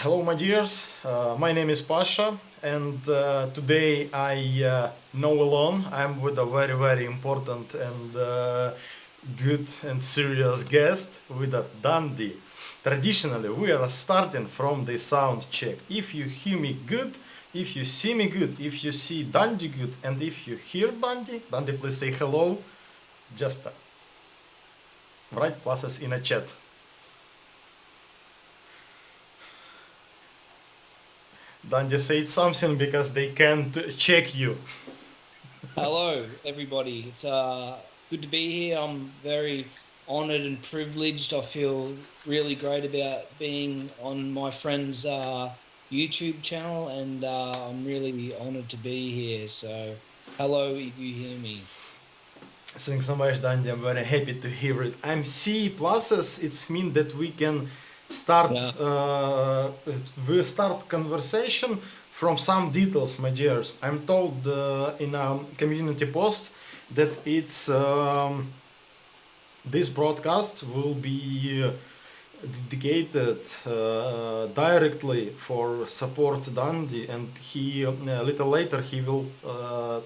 Hello, my dears. My name is Pasha, and today I no alone. I'm with a very, very important and good and serious guest with a Dundee. Traditionally, we are starting from the sound check. If you hear me good, if you see me good, if you see Dundee good, and if you hear Dundee, please say hello. Just write pluses in a chat. Dundee said something because they can't check you. Hello, everybody. It's good to be here. I'm very honored and privileged. I feel really great about being on my friend's YouTube channel, and I'm really honored to be here. So, hello, if you hear me. Thanks so much, Dandy. I'm very happy to hear it. I'm C pluses. It's mean that we can start Yeah, we start conversation from some details, my dears. I'm told in a community post that it's this broadcast will be dedicated directly for support Dundee, and he a little later he will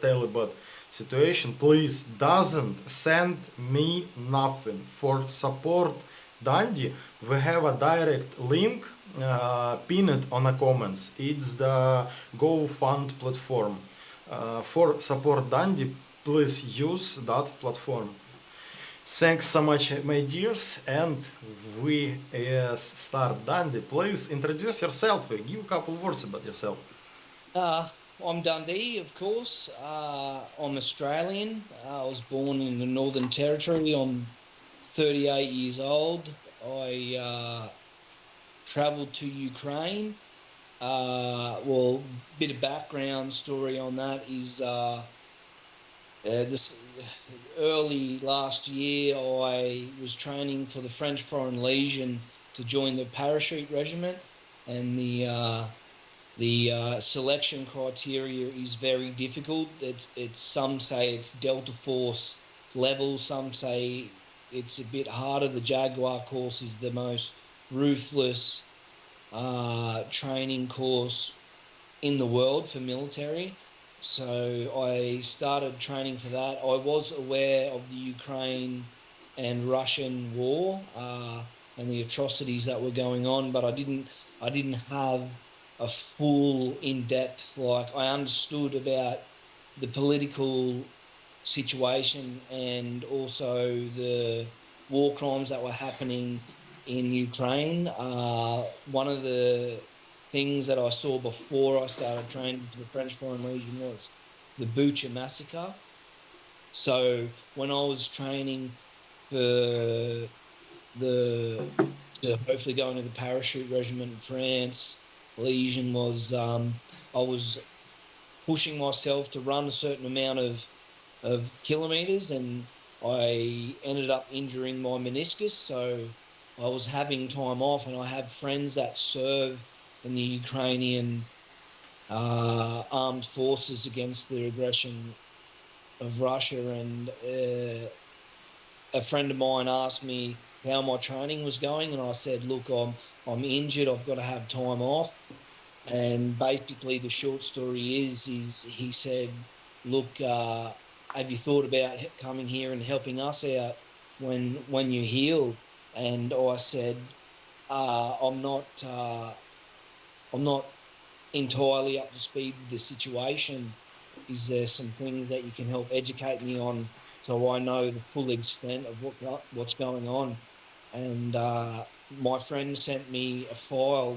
tell about situation. Please doesn't send me nothing for support Dundee. We have a direct link pinned on the comments. It's the GoFund platform for support Dundee. Please use that platform. Thanks so much, my dears, and we start. Dandy, please introduce yourself. Give a couple words about yourself. uh, I'm Dundee, of course. I'm Australian. I was born in the Northern Territory. I'm 38 years old. I traveled to Ukraine. Well, bit of background story on that is this early last year I was training for the French Foreign Legion to join the parachute regiment, and the selection criteria is very difficult. It's some say it's Delta Force level, some say it's a bit harder. The Jaguar course is the most ruthless training course in the world for military. So I started training for that. I was aware of the Ukraine and Russian war and the atrocities that were going on, but I didn't have a full in-depth, like I understood about the political situation and also the war crimes that were happening in Ukraine. One of the things that I saw before I started training for the French Foreign Legion was the Bucha massacre. So when I was training for the to hopefully go into the parachute regiment in France, Legion was I was pushing myself to run a certain amount of kilometers, and I ended up injuring my meniscus. So I was having time off, and I have friends that serve in the Ukrainian armed forces against the aggression of Russia. And a friend of mine asked me how my training was going, and I said, "Look, I'm injured. I've got to have time off." And basically, the short story is he said, "Look, have you thought about coming here and helping us out when you heal?" And I said, "I'm not. I'm not entirely up to speed with the situation. Is there some things that you can help educate me on so I know the full extent of what's going on?" And my friend sent me a file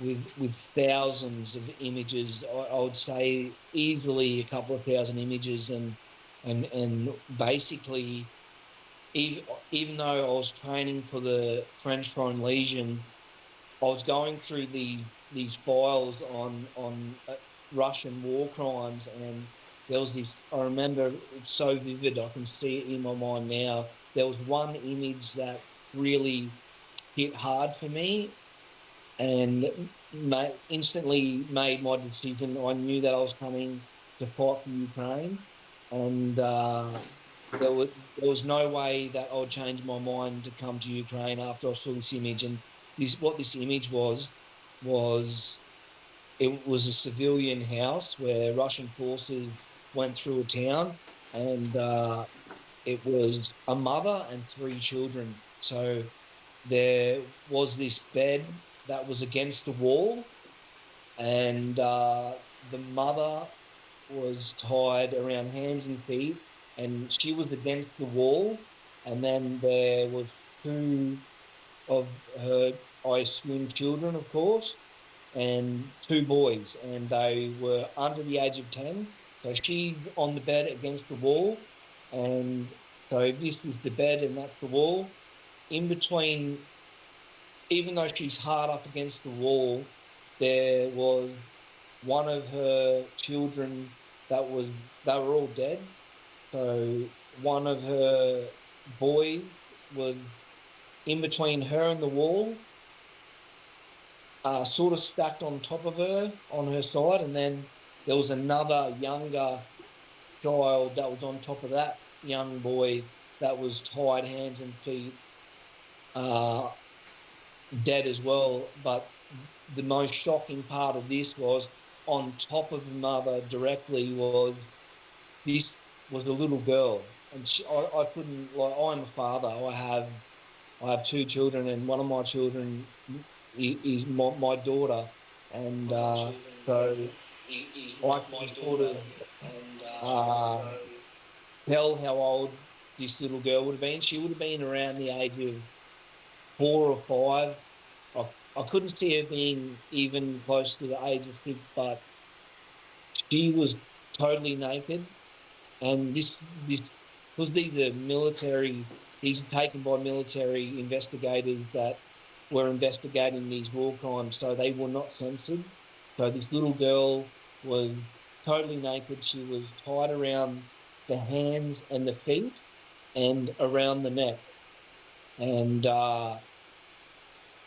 with thousands of images. I would say easily a couple of thousand images, and basically, even though I was training for the French Foreign Legion, I was going through these files on Russian war crimes, and there was this. I remember it's so vivid. I can see it in my mind now. There was one image that really hit hard for me, and instantly made my decision. I knew that I was coming to fight for Ukraine, and there was no way that I would change my mind to come to Ukraine after I saw this image. And this what this image was. was it was a civilian house where Russian forces went through a town, and it was a mother and three children. So there was this bed that was against the wall, and the mother was tied around hands and feet, and she was against the wall. And then there was two of her, I assume, children, of course, and two boys, and they were under the age of 10. So she's on the bed against the wall, and so this is the bed and that's the wall. In between, even though she's hard up against the wall, there was one of her children that was, they were all dead. So one of her boys was in between her and the wall, sort of stacked on top of her on her side, and then there was another younger child that was on top of that young boy that was tied hands and feet, uh, dead as well. But the most shocking part of this was on top of the mother directly was this was a little girl, and I couldn't, like, I'm a father. I have two children, and one of my children is my daughter, and so I can sort of uh, tell how old this little girl would have been. She would have been around the age of 4 or 5. I couldn't see her being even close to the age of 6, but she was totally naked. And this because these are military, these are taken by military investigators that were investigating these war crimes, so they were not censored. So this little girl was totally naked. She was tied around the hands and the feet and around the neck, and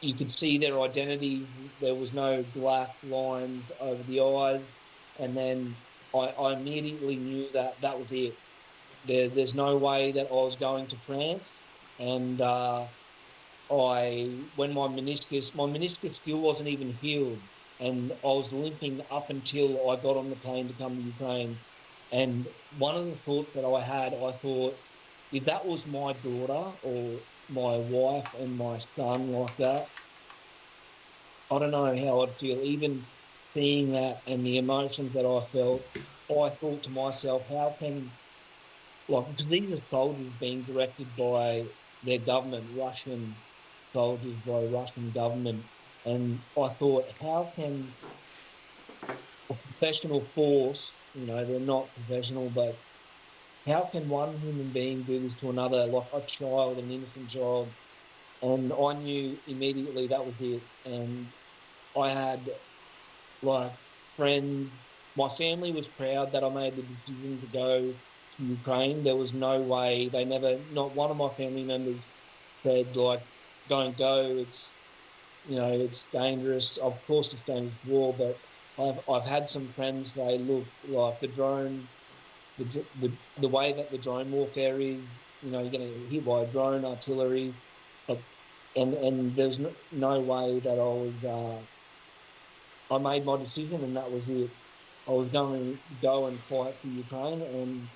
you could see their identity. There was no black lines over the eyes, and then I immediately knew that that was it. There's no way that I was going to France. And when my meniscus still wasn't even healed, and I was limping up until I got on the plane to come to Ukraine. And one of the thoughts that I had, I thought, if that was my daughter or my wife and my son like that, I don't know how I'd feel. Even seeing that and the emotions that I felt, I thought to myself, how can, like, because these are soldiers being directed by their government, Russian soldiers by Russian government. And I thought, how can a professional force, they're not professional, but how can one human being do this to another, like a child, an innocent child? And I knew immediately that was it. And I had, like, friends. My family was proud that I made the decision to go to Ukraine. There was no way, they never, not one of my family members said, like, don't go. It's dangerous. Of course, it's dangerous war, but I've had some friends say, look, like the drone, the way that the drone warfare is, you're going to get hit by a drone, artillery, but, and there's no way that I made my decision, and that was it. I was going to go and fight for Ukraine,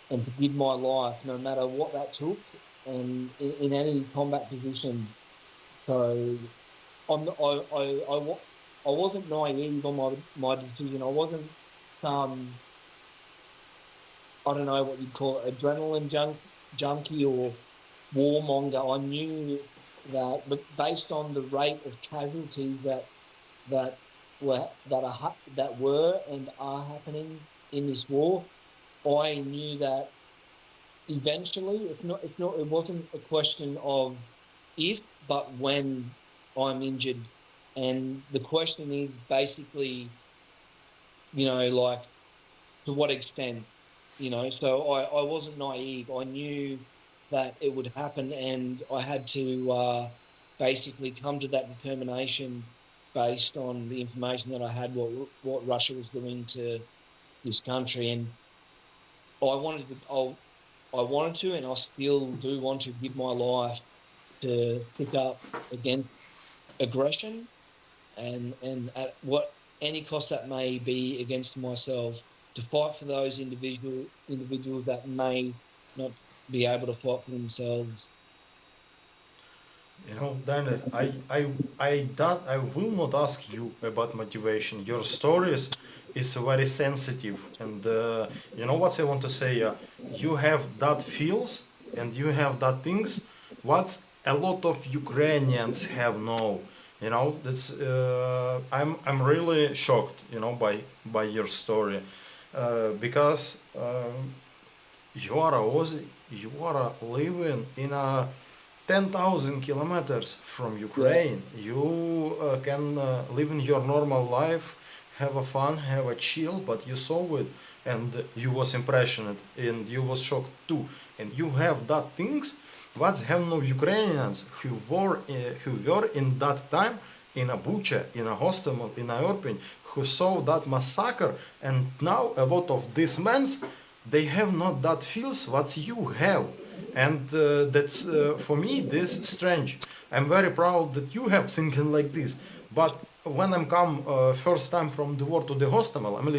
and to give my life, no matter what that took, and in any combat position. So I wasn't naive on my decision. I wasn't some, I don't know what you'd call it, adrenaline junkie or warmonger. I knew that, but based on the rate of casualties that that were and are happening in this war, I knew that eventually, it wasn't a question of if, but when I'm injured. And the question is basically, like, to what extent, so I wasn't naive. I knew that it would happen, and I had to basically come to that determination based on the information that I had, what Russia was doing to this country. And I wanted to, and I still do want to give my life to pick up against aggression. and at what any cost that may be against myself, to fight for those individuals that may not be able to fight for themselves. You know, Daniel, I will not ask you about motivation. Your stories is very sensitive, and you know what I want to say. You have that feels, and you have that things. What a lot of Ukrainians have no. You know, that's I'm really shocked. You know, by your story, because you are a Aussie. You are living in a 10,000 kilometers from Yeah, Ukraine. You can live in your normal life, have a fun, have a chill, but you saw it and you was impressed and you was shocked too. And you have that things what have no Ukrainians who were in that time in a Bucha, in a Hostomel, in a Irpin, who saw that massacre, and now a lot of these men, they have not that feels what you have, and that's for me this strange. I'm very proud that you have thinking like this, but when I'm come first time from the war to the hostel, I'm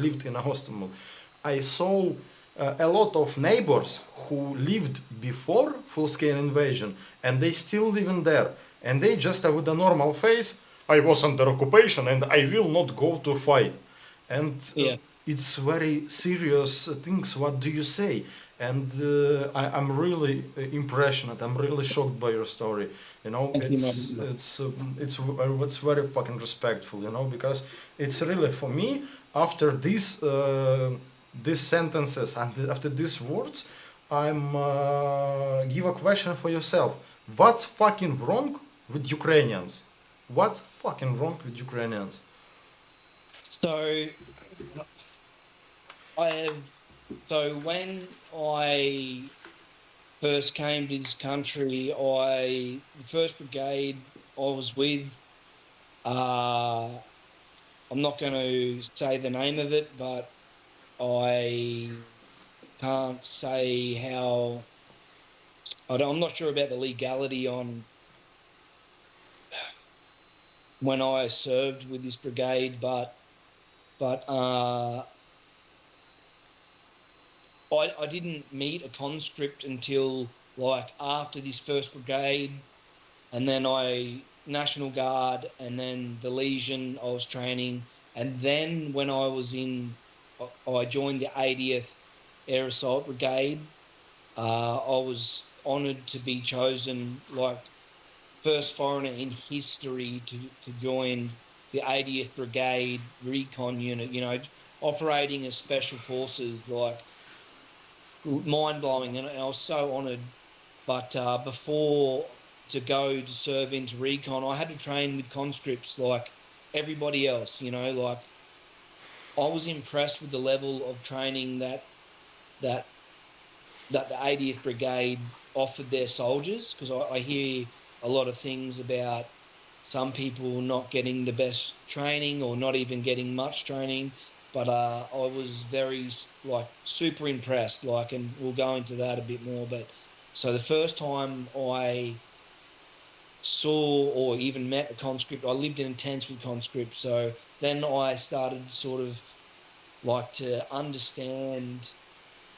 lived in a hostel. I saw a lot of neighbors who lived before full-scale invasion, and they still live in there, and they just with a normal face. I was under occupation, and I will not go to fight. And yeah. it's very serious things. What do you say? And I'm really impressed. I'm really shocked by your story. You know, Thank you, mate. it's very fucking respectful. You know, because it's really for me after these sentences and after these words, I'm give a question for yourself. What's fucking wrong with Ukrainians? What's fucking wrong with Ukrainians? So I have. So when I first came to this country, the first brigade I was with. Uh, I'm not going to say the name of it, but I can't say how. I'm not sure about the legality on when I served with this brigade, but I didn't meet a conscript until like after this first brigade, and then I National Guard, and then the Legion I was training, and then when I was I joined the 80th Air Assault Brigade. I was honoured to be chosen like first foreigner in history to join the 80th Brigade Recon Unit. You know, operating as special forces, like mind blowing, and I was so honoured. But before to go to serve into recon, I had to train with conscripts like everybody else. You know, like I was impressed with the level of training that that the 80th Brigade offered their soldiers, because I hear a lot of things about some people not getting the best training or not even getting much training. But I was very like super impressed, like, and we'll go into that a bit more. But so the first time I saw or even met a conscript, I lived in tents with conscripts. So then I started sort of like to understand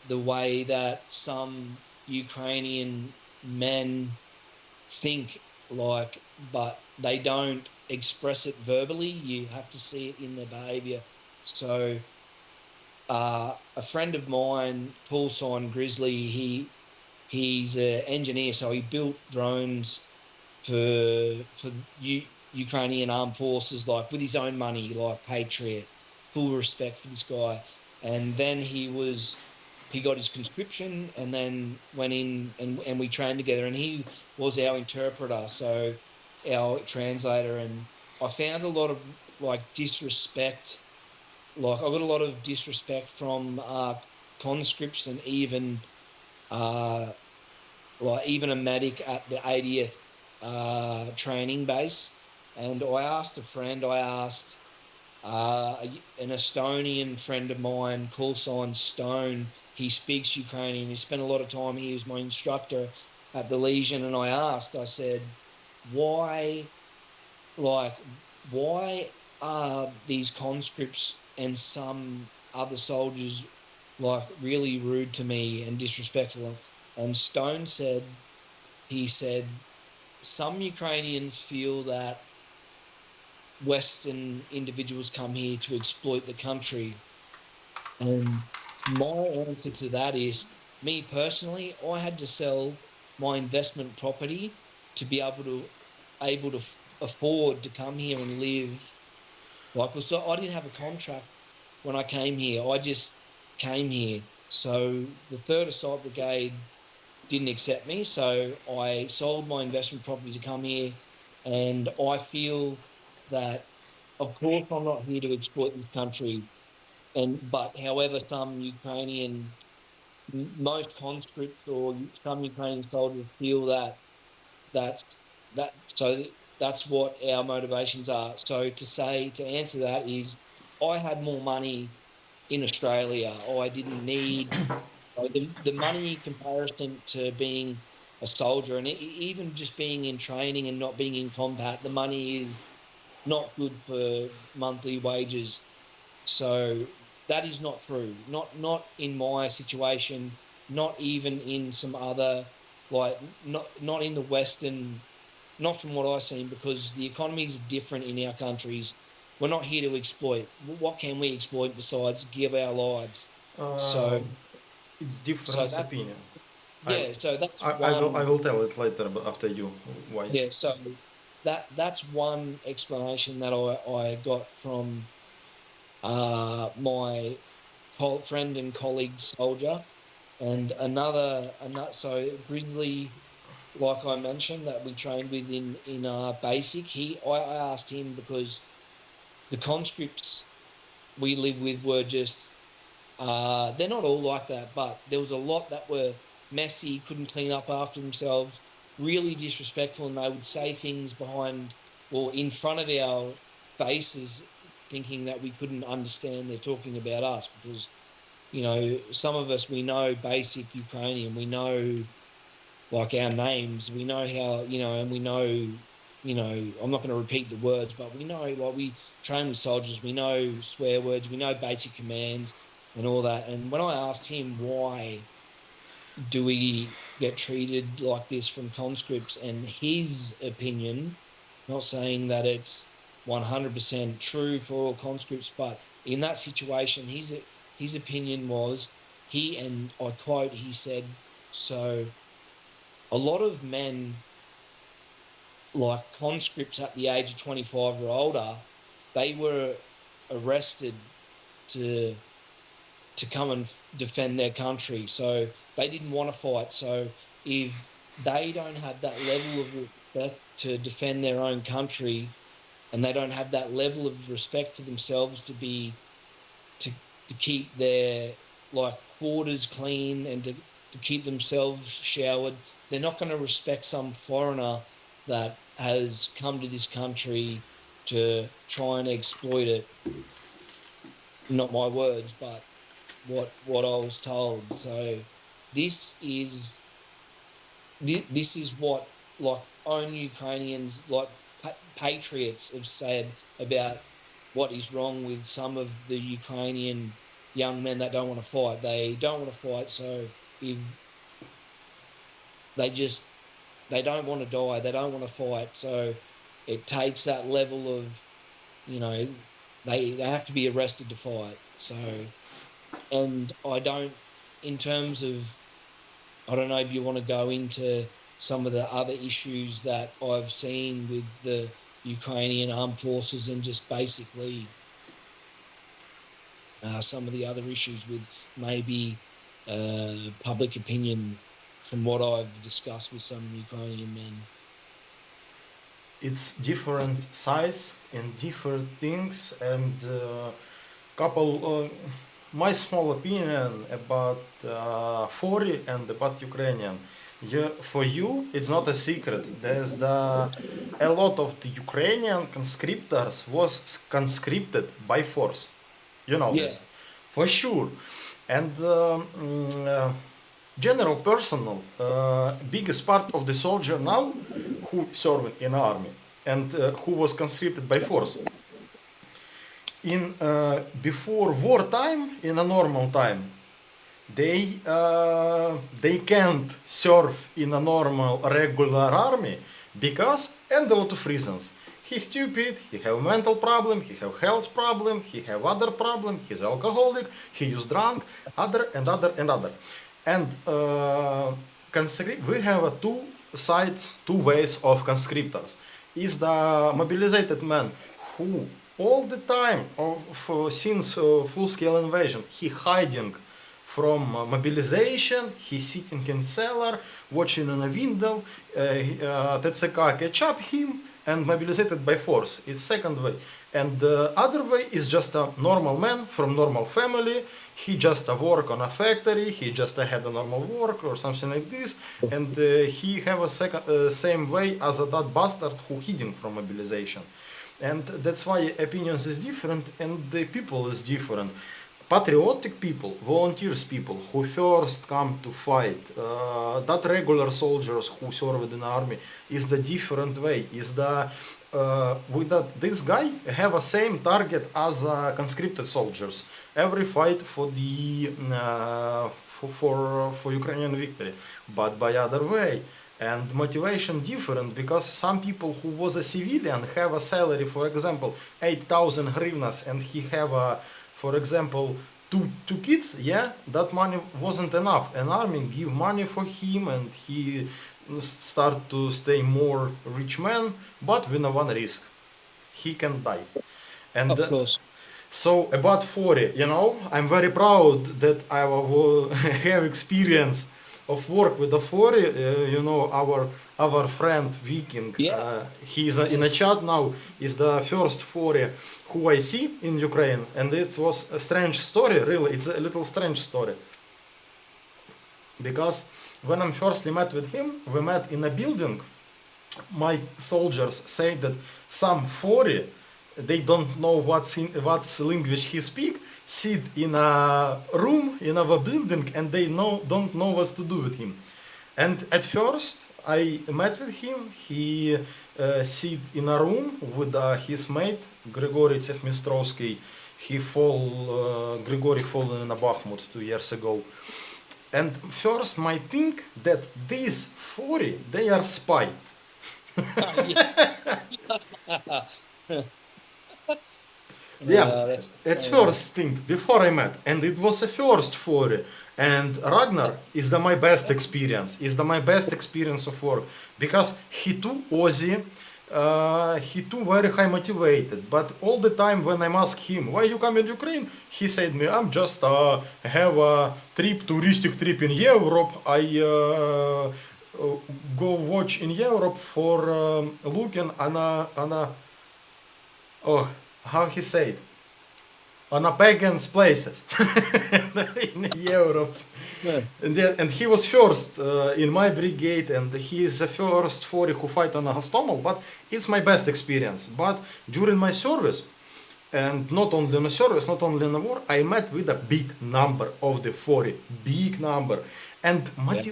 the way that some Ukrainian men think, like, but they don't express it verbally. You have to see it in their behavior. So a friend of mine, call sign Grizzly, he's an engineer, so he built drones for Ukrainian armed forces, like with his own money, like Patriot. Full respect for this guy. And then he got his conscription, and then went in, and we trained together, and he was our interpreter, so our translator. And I found a lot of like disrespect, like I got a lot of disrespect from conscripts, and even uh, like even a medic at the 80th training base. And I asked an Estonian friend of mine, call sign Stone. He speaks Ukrainian. He spent a lot of time. He was my instructor at the Legion. And I said, why, like, why are these conscripts and some other soldiers like really rude to me and disrespectful? And Stone said, he said, some Ukrainians feel that Western individuals come here to exploit the country. And my answer to that is, me personally, I had to sell my investment property to be able to afford to come here and live. Like, so I didn't have a contract when I came here. I just came here. So the Third Assault Brigade didn't accept me. So I sold my investment property to come here, and I feel that, of course, I'm not here to exploit this country. But however, some Ukrainian, most conscripts or some Ukrainian soldiers feel that that's that. So that's what our motivations are. So to answer that is, I had more money in Australia. I didn't need the money in comparison to being a soldier, and even just being in training and not being in combat. The money is not good for monthly wages. So that is not true. Not in my situation, not even in some other, like, not in the Western, not from what I've seen, because the economy is different in our countries. We're not here to exploit. What can we exploit besides give our lives? Uh, So it's so different that opinion. I, yeah, so that's I one. will tell it later after you why it's. Yeah, so that's one explanation that I got from my friend and colleague soldier, and another. So Grizzly, like I mentioned, that we trained with in basic. I asked him because the conscripts we live with were just they're not all like that, but there was a lot that were messy, couldn't clean up after themselves, really disrespectful, and they would say things behind or in front of our faces, thinking that we couldn't understand they're talking about us because, some of us, we know basic Ukrainian, we know like our names, we know how, and we know, I'm not going to repeat the words, but we know, like, we train with soldiers, we know swear words, we know basic commands and all that. And when I asked him, why do we get treated like this from conscripts, and his opinion, not saying that it's 100% true for all conscripts, but in that situation, his opinion was, and I quote, he said, so a lot of men, like conscripts at the age of 25 or older, they were arrested to come and defend their country. So they didn't want to fight. So if they don't have that level of respect to defend their own country, and they don't have that level of respect for themselves to to keep their, like, quarters clean and to keep themselves showered, they're not going to respect some foreigner that has come to this country to try and exploit it. Not my words, but what I was told. So this is this is what, like, own Ukrainians, like patriots, have said about what is wrong with some of the Ukrainian young men that don't want to fight. They don't want to fight, so if they just they don't want to die, they don't want to fight. So it takes that level of, you know, they have to be arrested to fight. So, and I don't, in terms of, I don't know if you want to go into some of the other issues that I've seen with the Ukrainian armed forces, and just basically some of the other issues with maybe public opinion from what I've discussed with some Ukrainian men. It's different size and different things and couple my small opinion about 40 and about Ukrainian. Yeah, for you, it's not a secret. A lot of the Ukrainian conscriptors was conscripted by force. You know Yeah, this, for sure. And general personnel, biggest part of the soldier now who serving in army. and who was conscripted by force. In before wartime, in a normal time, they can't serve in a normal regular army because, and a lot of reasons. He's stupid, he have mental problem, he have health problem, he have other problem, he's alcoholic, he use drunk, other and other and other. And we have two sides, two ways of conscriptors. Is the mobilized man who all the time since full-scale invasion he hiding from mobilization, he's sitting in cellar, watching in a window, TCK catch up him and mobilized by force. It's second way. And the other way is just a normal man from normal family. He just work on a factory, he just had a normal work or something like this, and he have a same way as that bastard who hiding from mobilization. And that's why opinions is different and the people is different. Patriotic people, volunteers people who first come to fight, that regular soldiers who served in the army is the different way. Is the with that this guy have a same target as conscripted soldiers. Every fight for the for Ukrainian victory, but by other way. And motivation different because some people who was a civilian have a salary, for example, 8,000 hryvnias, and he have a, for example, two kids. Yeah, that money wasn't enough. An army give money for him, and he start to stay more rich man, but with one risk: he can die. And Of course. so about 40, I'm very proud that I have experience of work with the 40. Our friend Viking, Yeah. he's in a chat now, is the first 40 who I see in Ukraine, and it was a strange story, really. It's a little strange story. Because when I firstly met with him, we met in a building. My soldiers say that some 40, they don't know what's language he speak, sit in a room in our building, and they don't know what to do with him. And at first I met with him. He sit in a room with his mate Grigory Tsechmistrovsky. Grigory fall in a Bakhmut 2 years ago. And first my think that these 40, they are spy. Yeah, it's first thing before I met, and it was the first 40. And Ragnar is my best experience. My best experience of work because he too Aussie, he too very high motivated. But all the time when I ask him why you come in Ukraine, he said me, I'm just have a touristic trip in Europe. I go watch in Europe for looking on a how he said, on a pagan's places in Europe. Yeah. And he was first in my brigade, and he is the first 40 who fight on a Hostomel, but it's my best experience. But during my service, and not only in the service, not only in the war, I met with a big number of the 40, big number. And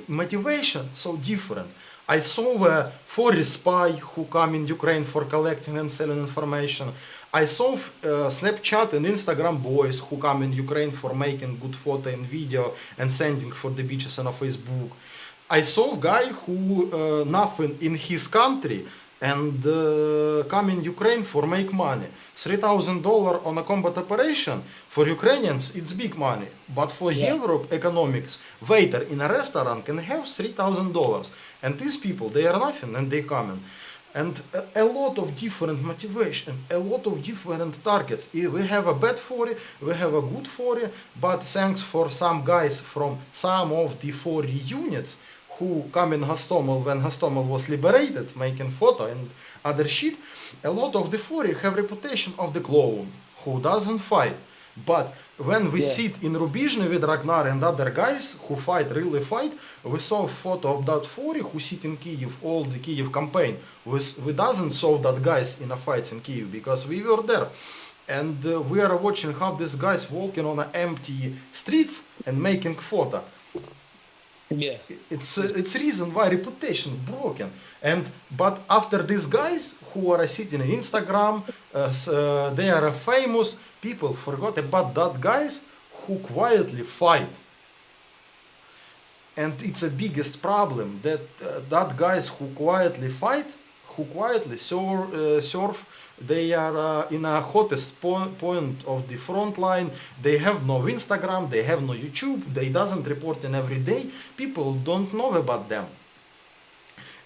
motivation so different. I saw a 40 spy who come in Ukraine for collecting and selling information. I saw Snapchat and Instagram boys who come in Ukraine for making good photo and video and sending for the beaches and on Facebook. I saw a guy who nothing in his country and come in Ukraine for make money. $3,000 on a combat operation for Ukrainians, it's big money. But for Europe economics, waiter in a restaurant can have $3,000. And these people, they are nothing and they come in. And a lot of different motivation, a lot of different targets. We have a bad 40, we have a good 40, but thanks for some guys from some of the 40 units who come in Hostomel when Hostomel was liberated, making photo and other shit. A lot of the 40 have reputation of the clown who doesn't fight. But when we sit in Rubizhny with Ragnar and other guys who really fight, we saw a photo of that 40 who sit in Kiev, all the Kiev campaign. We doesn't saw that guys in a fights in Kiev because we were there. And we are watching how these guys walking on empty streets and making photo. Yeah. It's reason why reputation broken. But after these guys who are sitting on Instagram, they are famous. People forgot about that guys who quietly fight, and it's a biggest problem that that guys who quietly fight, who quietly surf, they are in a hottest point of the front line. They have no Instagram, they have no YouTube, they doesn't report in every day. People don't know about them.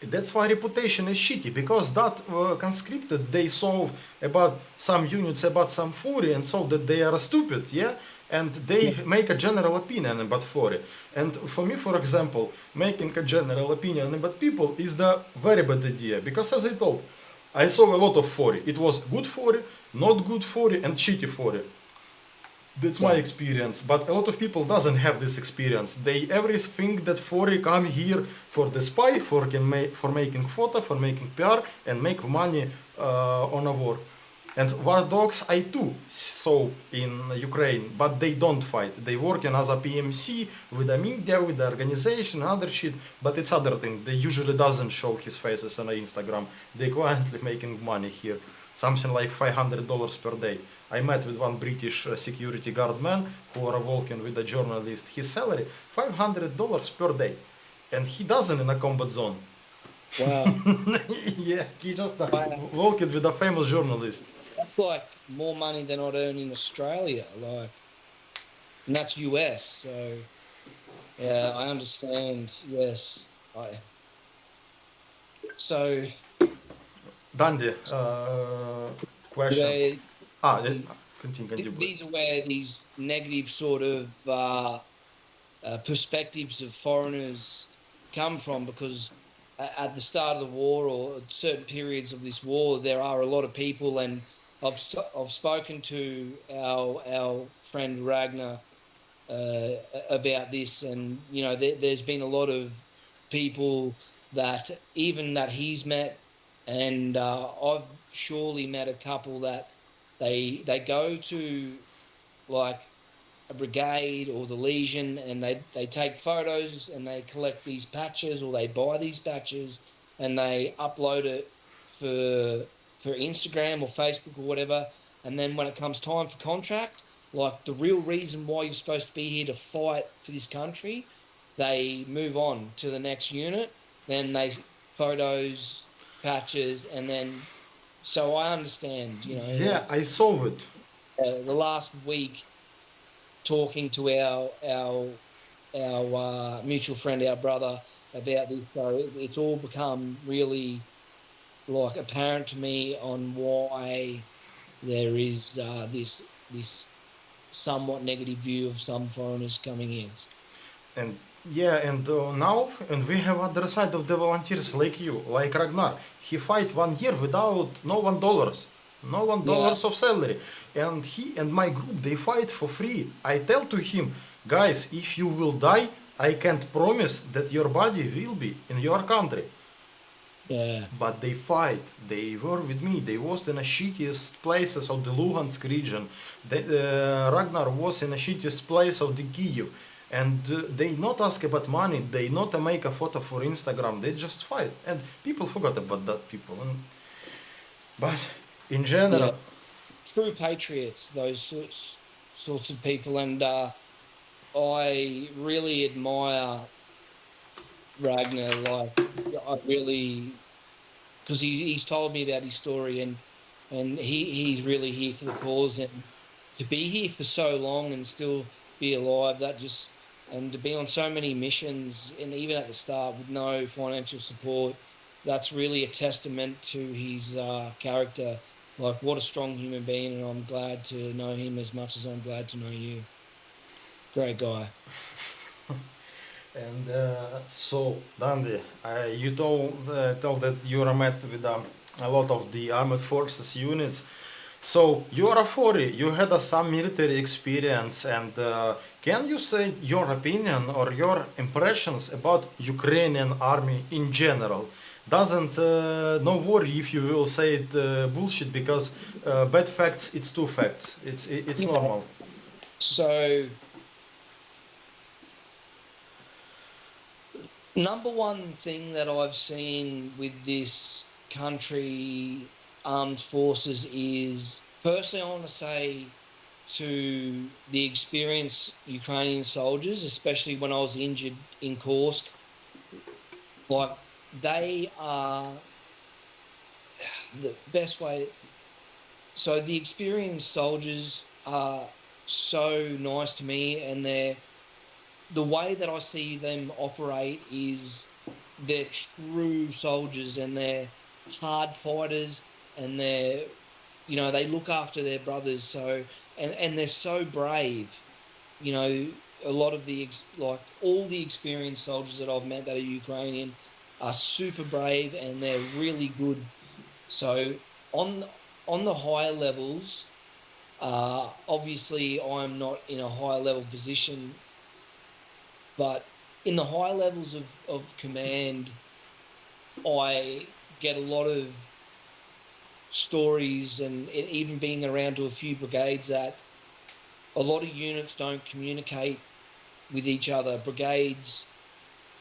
That's why reputation is shitty, because that conscripted they solve about some units, about some fury, and so that they are stupid, yeah, and they make a general opinion about fury. And for me, for example, making a general opinion about people is the very bad idea, because as I told, I saw a lot of fury. It was good fury, not good fury, and shitty fury. That's my experience, but a lot of people doesn't have this experience. They everything that foreign come here for the spy, for making photo, for making PR, and make money on a war. And war dogs I too saw in Ukraine, but they don't fight. They working as a PMC with the media, with the organization, other shit. But it's other thing. They usually doesn't show his faces on Instagram. They quietly making money here, something like $500 per day. I met with one British security guard man who are walking with a journalist. His salary $500 per day, and he doesn't in a combat zone. Wow. Yeah, he just Wow. walking with a famous journalist. That's like more money than I'd earn in Australia. Like, and that's US. So, yeah, I understand. Yes. So, Dundee, question. where Continue, please. these are where these negative sort of perspectives of foreigners come from, because at the start of the war or at certain periods of this war, there are a lot of people, and I've spoken to our friend Ragnar about this, and you know there's been a lot of people that he's met, and I've surely met a couple that they go to like a brigade or the Legion, and they take photos and they collect these patches, or they buy these patches and they upload it for Instagram or Facebook or whatever. And then when it comes time for contract, like the real reason why you're supposed to be here to fight for this country, they move on to the next unit. Then they photos, patches, and then so I understand, you know. Yeah, I saw it. The last week, talking to our mutual friend, our brother, about this, so it's all become really like apparent to me on why there is this somewhat negative view of some foreigners coming in. And yeah, and now, and we have other side of the volunteers like you, like Ragnar. He fight 1 year without no $1, no $1 of salary, and he and my group they fight for free. I tell to him, guys, if you will die, I can't promise that your body will be in your country. Yeah. But they fight. They were with me. They was in the shittiest places of the Luhansk region. Ragnar was in the shittiest place of the Kyiv. And they not ask about money. They not make a photo for Instagram. They just fight. And people forgot about that people. But in general... Yeah. True patriots, those sorts of people. And I really admire Ragnar, like I really, because he's told me about his story, and he's really here for the cause, and to be here for so long and still be alive, that just, and to be on so many missions, and even at the start with no financial support, that's really a testament to his character. Like, what a strong human being, and I'm glad to know him as much as I'm glad to know you. Great guy. And so, Dundee, you told that you are met with a lot of the armed forces units. So you are a 40, you had some military experience, and can you say your opinion or your impressions about Ukrainian army in general? Doesn't no worry if you will say it bullshit, because bad facts it's two facts. It's normal. So Number one thing that I've seen with this country armed forces is, firstly, I want to say to the experienced Ukrainian soldiers, especially when I was injured in Kursk, like they are the best way. So the experienced soldiers are so nice to me, and the way that I see them operate is they're true soldiers, and they're hard fighters, and they look after their brothers. So and they're so brave. You know, a lot of like all the experienced soldiers that I've met that are Ukrainian are super brave, and they're really good. So on on the higher levels, obviously I'm not in a high level position, but in the high levels of command, I get a lot of stories, and even being around to a few brigades, that a lot of units don't communicate with each other. Brigades,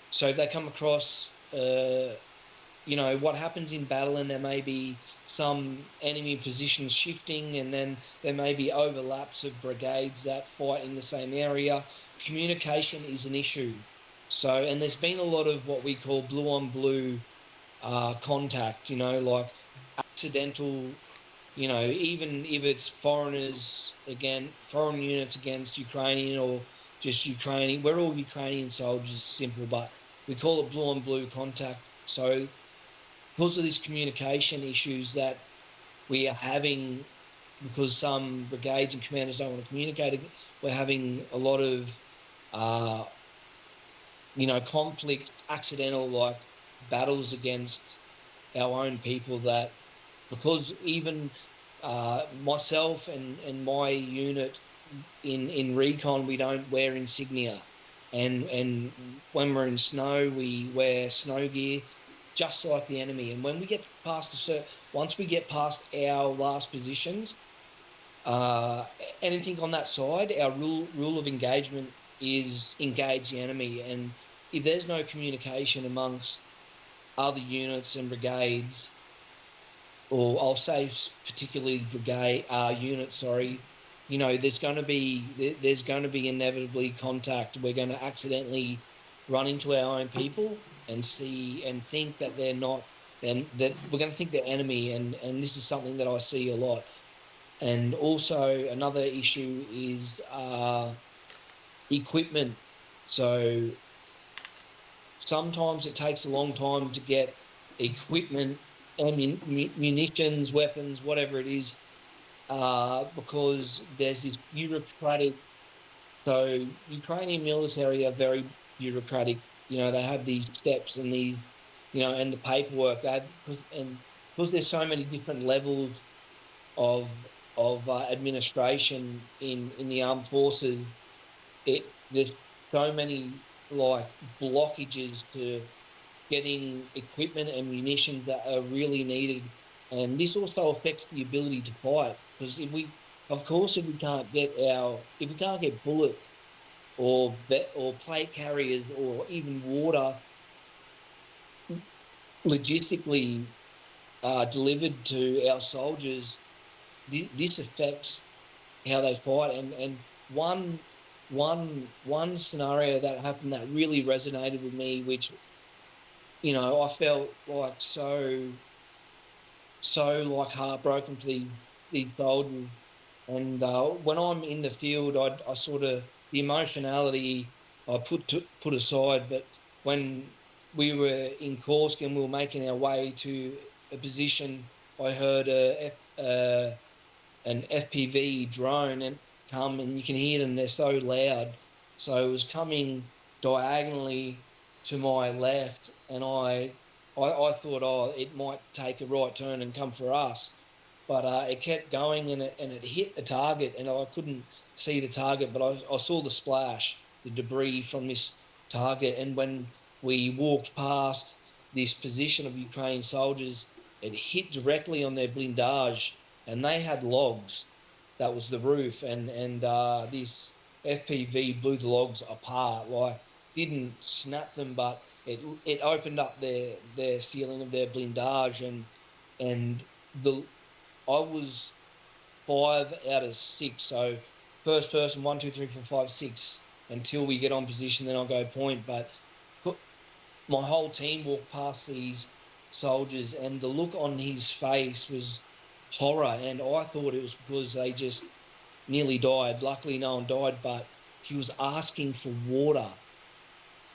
so they come across, what happens in battle, and there may be some enemy positions shifting, and then there may be overlaps of brigades that fight in the same area. Communication is an issue. So, and there's been a lot of what we call blue on blue contact, like accidental, even if it's foreigners, again, foreign units against Ukrainian, or just Ukrainian. We're all Ukrainian soldiers, simple, but we call it blue on blue contact. So because of these communication issues that we are having, because some brigades and commanders don't want to communicate, we're having a lot of, uh, conflict, accidental, like battles against our own people, that because even myself and my unit in recon, we don't wear insignia, and when we're in snow, we wear snow gear, just like the enemy. And when we get past once we get past our last positions, uh, anything on that side, our rule of engagement is engage the enemy. And if there's no communication amongst other units and brigades, or I'll say particularly brigade unit, sorry, there's going to be inevitably contact. We're going to accidentally run into our own people and see and think that they're not, then that we're going to think they're enemy, and this is something that I see a lot. And also another issue is equipment. So sometimes it takes a long time to get equipment, munitions, weapons, whatever it is, because there's this bureaucratic. So Ukrainian military are very bureaucratic. They have these steps and and the paperwork. And because there's so many different levels of administration in the armed forces, there's so many like blockages to getting equipment and munitions that are really needed. And this also affects the ability to fight, because of course, if we can't get bullets or plate carriers or even water logistically delivered to our soldiers, this affects how they fight. And one scenario that happened that really resonated with me, which I felt like so like heartbroken for these soldiers. And when I'm in the field, I sort of, the emotionality I put aside. But when we were in Kursk and we were making our way to a position, I heard an FPV drone and come, and you can hear them. They're so loud. So it was coming diagonally to my left, and I thought, oh, it might take a right turn and come for us, but it kept going, and it hit a target, and I couldn't see the target, but I saw the splash, the debris from this target. And when we walked past this position of Ukrainian soldiers, it hit directly on their blindage, and they had logs. That was the roof, and this FPV blew the logs apart. Like, didn't snap them, but it opened up their ceiling of their blindage, and the I was 5 out of 6. So first person, 1, 2, 3, 4, 5, 6. Until we get on position, then I'll go point. But my whole team walked past these soldiers, and the look on his face was horror. And I thought it was because they just nearly died. Luckily, no one died, but he was asking for water.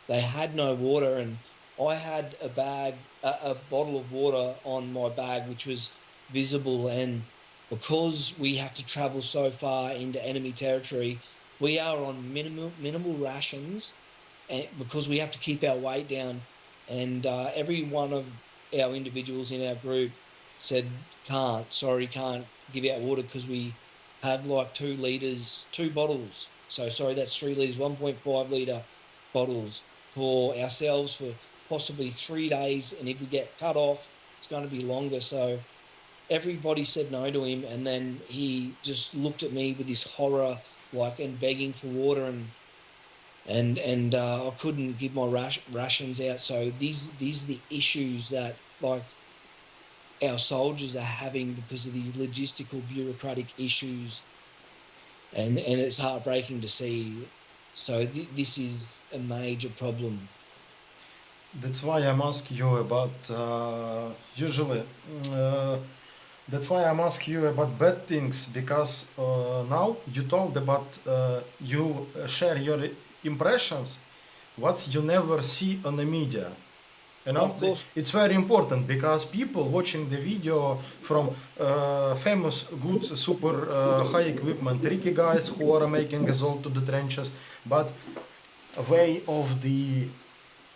They had no water, and I had a bottle of water on my bag, which was visible. And because we have to travel so far into enemy territory, we are on minimal rations, and because we have to keep our weight down. And every one of our individuals in our group said, can't give out water because we have like 2 liters, 2 bottles. So sorry, that's 3 liters, 1.5 liter bottles for ourselves for possibly 3 days. And if we get cut off, it's going to be longer. So everybody said no to him. And then he just looked at me with this horror, like, and begging for water. And I couldn't give my rations out. So these are the issues that, like, our soldiers are having because of these logistical bureaucratic issues, and it's heartbreaking to see. So this is a major problem. That's why I'm asking you about usually. Uh, that's why I'm asking you about bad things, because now you told about you share your impressions, what you never see on the media. You know, Of course. it's very important because people watching the video from famous, good, super high equipment, tricky guys who are making assault to the trenches, but way of the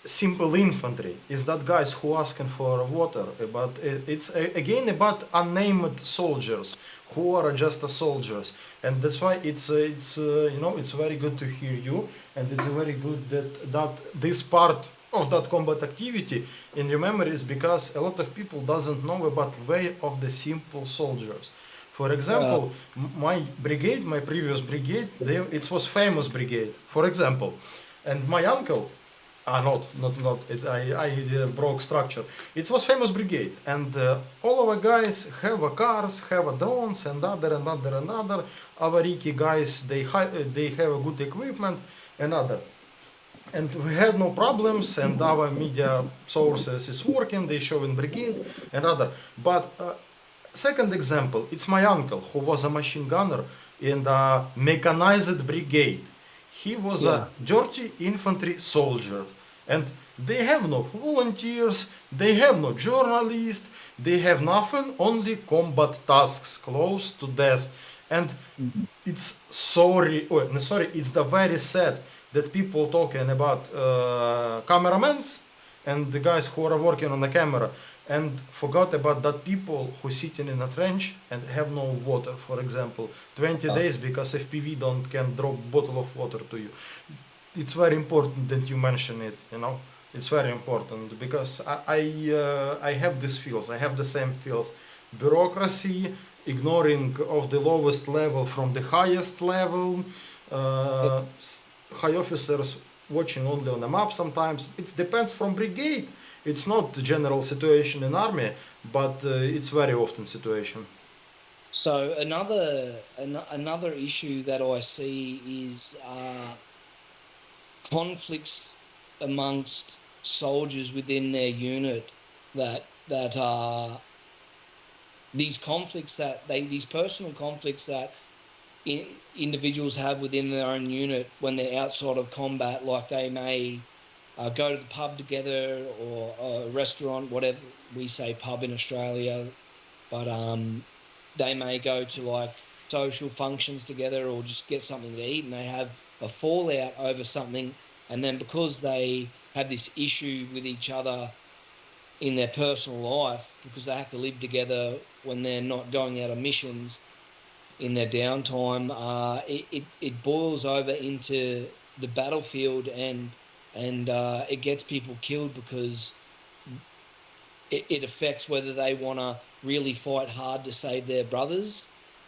simple infantry is that guys who asking for water. But it's again about unnamed soldiers who are just soldiers, and that's why it's you know, it's very good to hear you, and it's very good that this part of that combat activity in your memories, because a lot of people doesn't know about way of the simple soldiers. For example, my brigade, my previous brigade, it was famous brigade. For example, and my uncle, not. It's I broke structure. It was famous brigade, and all our guys have a cars, have a drones, and other. Our Riki guys, they have a good equipment, and other. And we had no problems, and our media sources is working. They show in brigade and other. But second example, it's my uncle who was a machine gunner in the mechanized brigade. He was a dirty infantry soldier, and they have no volunteers, they have no journalists, they have nothing, only combat tasks close to death. And it's it's the very sad that people talking about cameramans and the guys who are working on the camera, and forgot about that people who sitting in a trench and have no water, for example, 20 days because FPV don't can drop bottle of water to you. It's very important that you mention it, you know. It's very important because I have these feels, I have the same feels. Bureaucracy, ignoring of the lowest level from the highest level, high officers watching only on the map sometimes. It depends from brigade. It's not the general situation in army, but it's very often situation. So another issue that I see is conflicts amongst soldiers within their unit, that are these conflicts that these personal conflicts that individuals have within their own unit when they're outside of combat. Like, they may go to the pub together, or a restaurant, whatever we say pub in Australia, but they may go to like social functions together, or just get something to eat, and they have a fallout over something. And then because they have this issue with each other in their personal life, because they have to live together when they're not going out on missions in their downtime, it boils over into the battlefield, and it gets people killed because it affects whether they want to really fight hard to save their brothers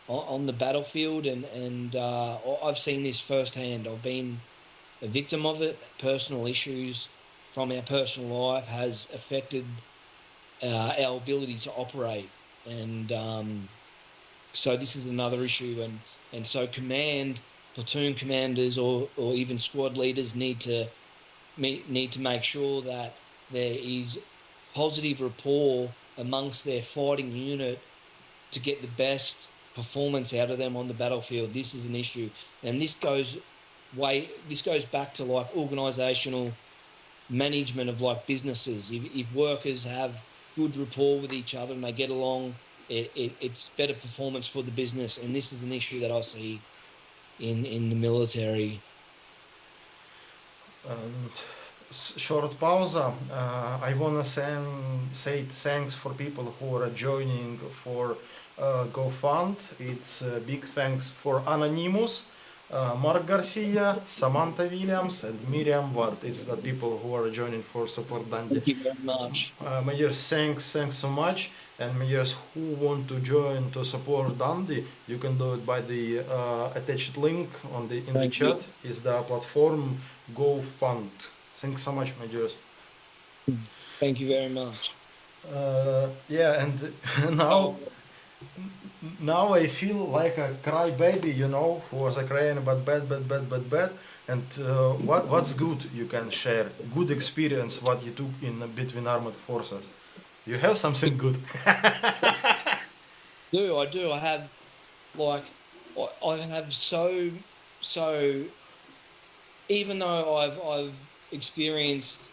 on the battlefield. And I've seen this firsthand. I've been a victim of it, personal issues from our personal life has affected our ability to operate. And so this is another issue. And so platoon commanders or even squad leaders need to make sure that there is positive rapport amongst their fighting unit to get the best performance out of them on the battlefield. This is an issue, and this goes back to like organizational management of like businesses. If workers have good rapport with each other and they get along, it's better performance for the business. And this is an issue that I see in the military. And short pause. I wanna say thanks for people who are joining for GoFund. It's big thanks for Anonymous, Mark Garcia, Samantha Williams, and Miriam Ward. It's the people who are joining for support Dundee. Thank you very much. Majors, thanks so much. And majors who want to join to support Dundee, you can do it by the attached link in the Thank you. chat. Is the platform GoFund. Thanks so much, majors. Thank you very much. Yeah, and now I feel like a crybaby, who was a crying but bad. And what's good you can share? Good experience what you took in between armed forces. You have something good. I do. I have I have so even though I've experienced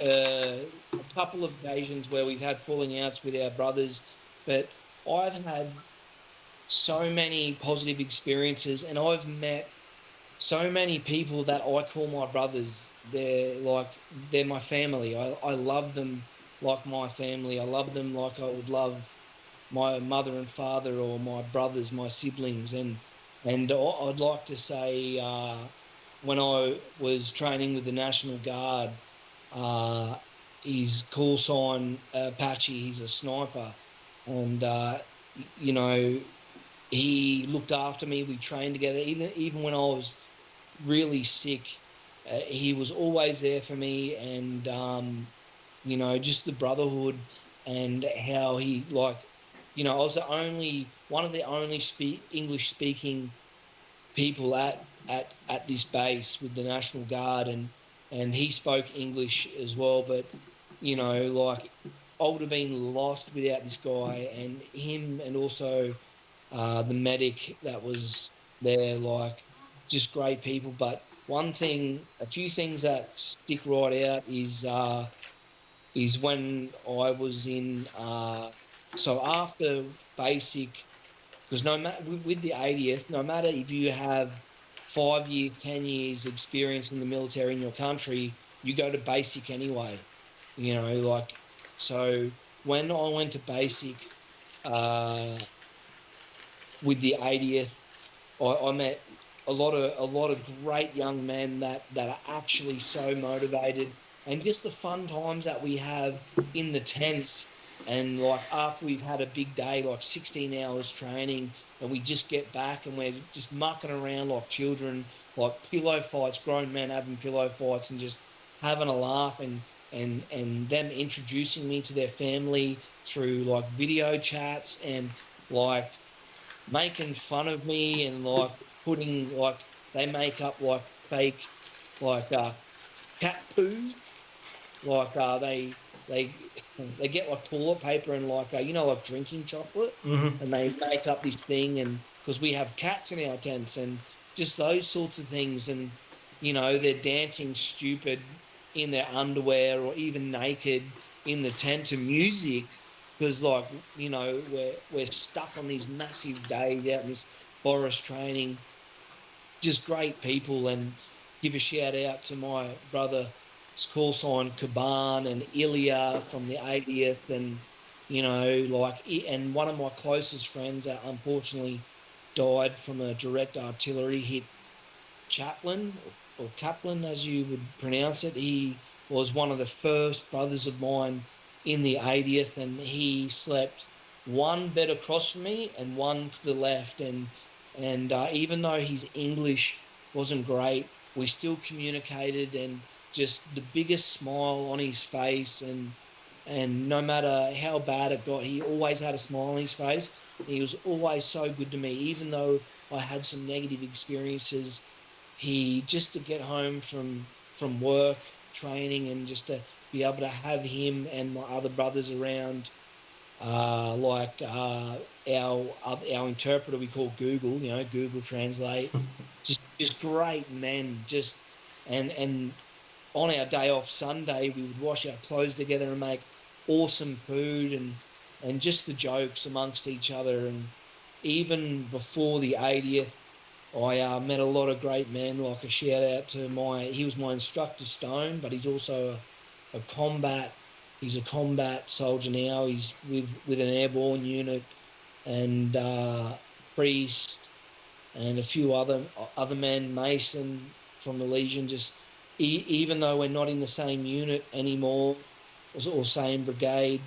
a couple of occasions where we've had falling outs with our brothers, but I've had so many positive experiences, and I've met so many people that I call my brothers. They're my family. I love them like my family. I love them like I would love my mother and father or my brothers, my siblings. And I'd like to say when I was training with the National Guard, his call sign Apache, he's a sniper. And, he looked after me. We trained together. Even when I was really sick, he was always there for me. And, just the brotherhood and how he I was one of the only English speaking people at this base with the National Guard, and he spoke English as well. But I would have been lost without this guy and him, and also the medic that was there. Just great people. But a few things that stick right out is when I was in. So after basic, because no matter with the 80th, no matter if you have 5 years, 10 years experience in the military in your country, you go to basic anyway. So when I went to basic with the 80th, I met a lot of great young men that are actually so motivated, and just the fun times that we have in the tents. And after we've had a big day, 16 hours training, and we just get back and we're just mucking around like children, like pillow fights, grown men having pillow fights and just having a laugh, and them introducing me to their family through video chats, and making fun of me, and putting they make up fake cat poos, they get toilet paper and drinking chocolate, Mm-hmm. and they make up this thing, and because we have cats in our tents, and just those sorts of things. And they're dancing stupid in their underwear or even naked in the tent to music, because we're stuck on these massive days out in this forest training. Just great people. And give a shout out to my brother call sign Kaban and Ilya from the 80th, and and one of my closest friends that unfortunately died from a direct artillery hit, Chaplin or Kaplan as you would pronounce it. He was one of the first brothers of mine in the 80th, and he slept one bed across from me and one to the left, and even though his English wasn't great, we still communicated and just the biggest smile on his face, and no matter how bad it got, he always had a smile on his face. He was always so good to me, even though I had some negative experiences. He just to get home from work, training, and just to be able to have him and my other brothers around, our interpreter we call Google, Google Translate, just great men, just and on our day off Sunday, we would wash our clothes together and make awesome food, and just the jokes amongst each other. And even before the 80th, I met a lot of great men. Like a shout out to he was my instructor, Stone, but he's also a combat. He's a combat soldier now. He's with an airborne unit, and Priest, and a few other men, Mason from the Legion. Just even though we're not in the same unit anymore, or same brigade,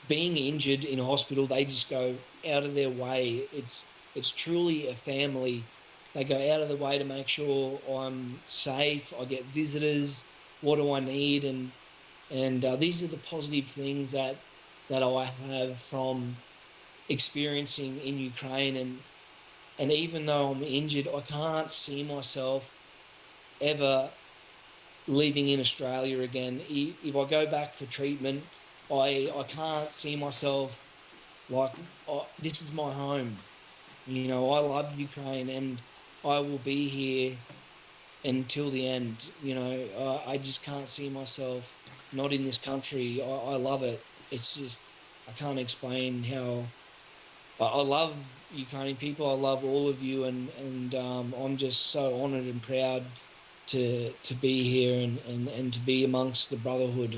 being injured in a hospital, they just go out of their way. It's truly a family. They go out of the way to make sure I'm safe. I get visitors. What do I need? And these are the positive things that I have from experiencing in Ukraine. And even though I'm injured, I can't see myself ever living in Australia again. If I go back for treatment, I can't see myself like, this is my home. I love Ukraine, and I will be here until the end. I just can't see myself not in this country. I love it. It's just, I can't explain how I love Ukrainian people. I love all of you, and I'm just so honoured and proud to be here and to be amongst the Brotherhood,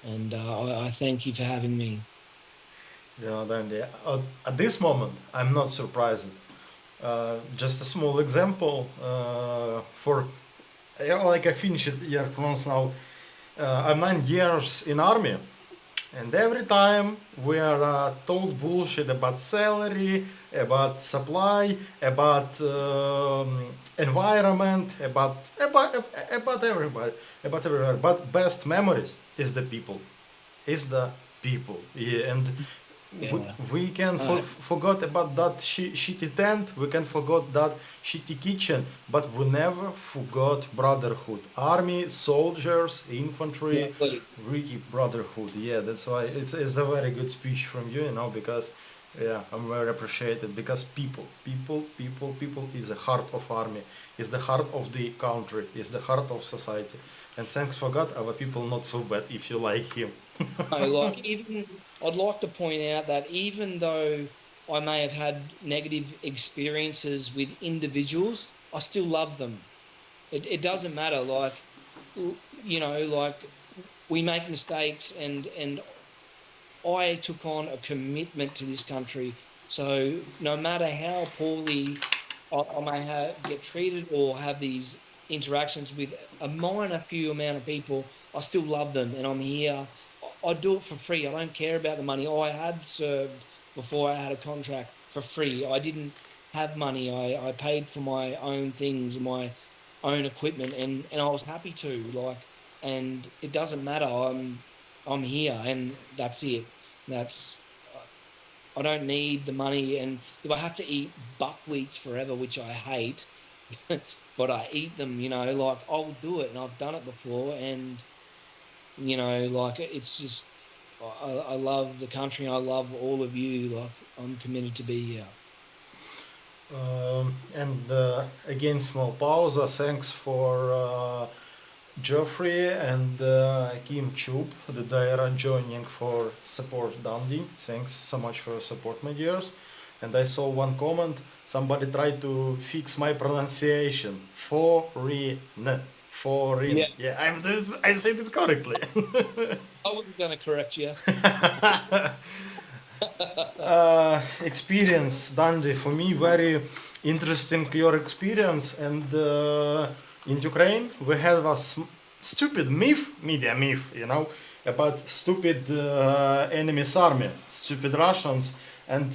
and I thank you for having me. Dundee. At this moment, I'm not surprised. Just a small example. I finished year months now. I'm 9 years in army, and every time we are told bullshit about salary, about supply, about environment, about everybody, about everywhere. But best memories is the people, Yeah, and we can forget about that shitty tent, we can forget that shitty kitchen, but we never forgot brotherhood. Army, soldiers, infantry, really brotherhood. Yeah, that's why it's a very good speech from you, because I'm very appreciated, because people is the heart of army, is the heart of the country, is the heart of society. And thanks for God, our people not so bad if you like him. I'd like to point out that even though I may have had negative experiences with individuals, I still love them. It doesn't matter. Like we make mistakes, and I took on a commitment to this country. So no matter how poorly I may get treated or have these interactions with a minor few amount of people, I still love them, and I'm here. I do it for free. I don't care about the money. I had served before I had a contract for free. I didn't have money. I paid for my own things, my own equipment, and I was happy to. And it doesn't matter. I'm here, and that's it. I don't need the money. And if I have to eat buckwheats forever, which I hate, but I eat them, I'll do it, and I've done it before. And it's just, I love the country, and I love all of you. I'm committed to be here. And again, small pause. Thanks for Geoffrey and Kim Chub, they are joining for support Dundee. Thanks so much for your support, my dears. And I saw one comment. Somebody tried to fix my pronunciation. Foreign. Yeah, I said it correctly. I wasn't going to correct you. Experience, Dundee, for me very interesting your experience. And in Ukraine we have a stupid media myth, about stupid enemy's army, stupid Russians. And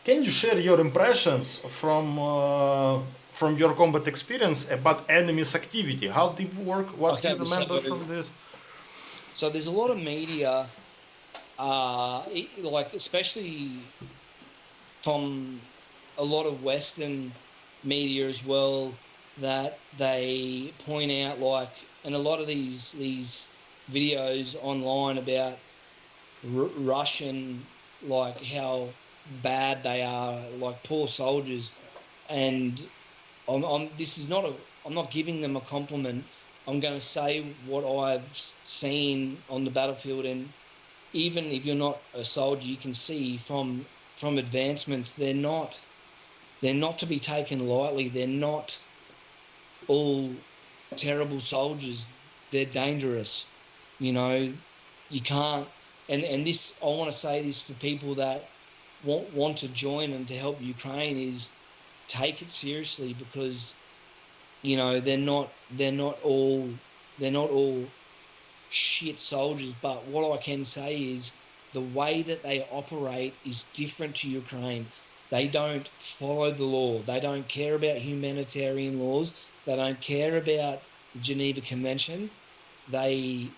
can you share your impressions from your combat experience about enemy's activity. How they work? What Okay, you remember so from this? so there's a lot of media, like especially from a lot of Western media as well, that they point out like, and a lot of these videos online about Russian, like how bad they are, like poor soldiers, and this is not a, I'm not giving them a compliment. I'm going to say what I've seen on the battlefield, and even if you're not a soldier, you can see from advancements they're not to be taken lightly. They're not all terrible soldiers. They're dangerous. You know, you can't. And this, I want to say this for people that want to join and to help Ukraine, is take it seriously, because they're not all shit soldiers. But what I can say is the way that they operate is different to Ukraine. They don't follow the law. They don't care about humanitarian laws. They don't care about the Geneva Convention. We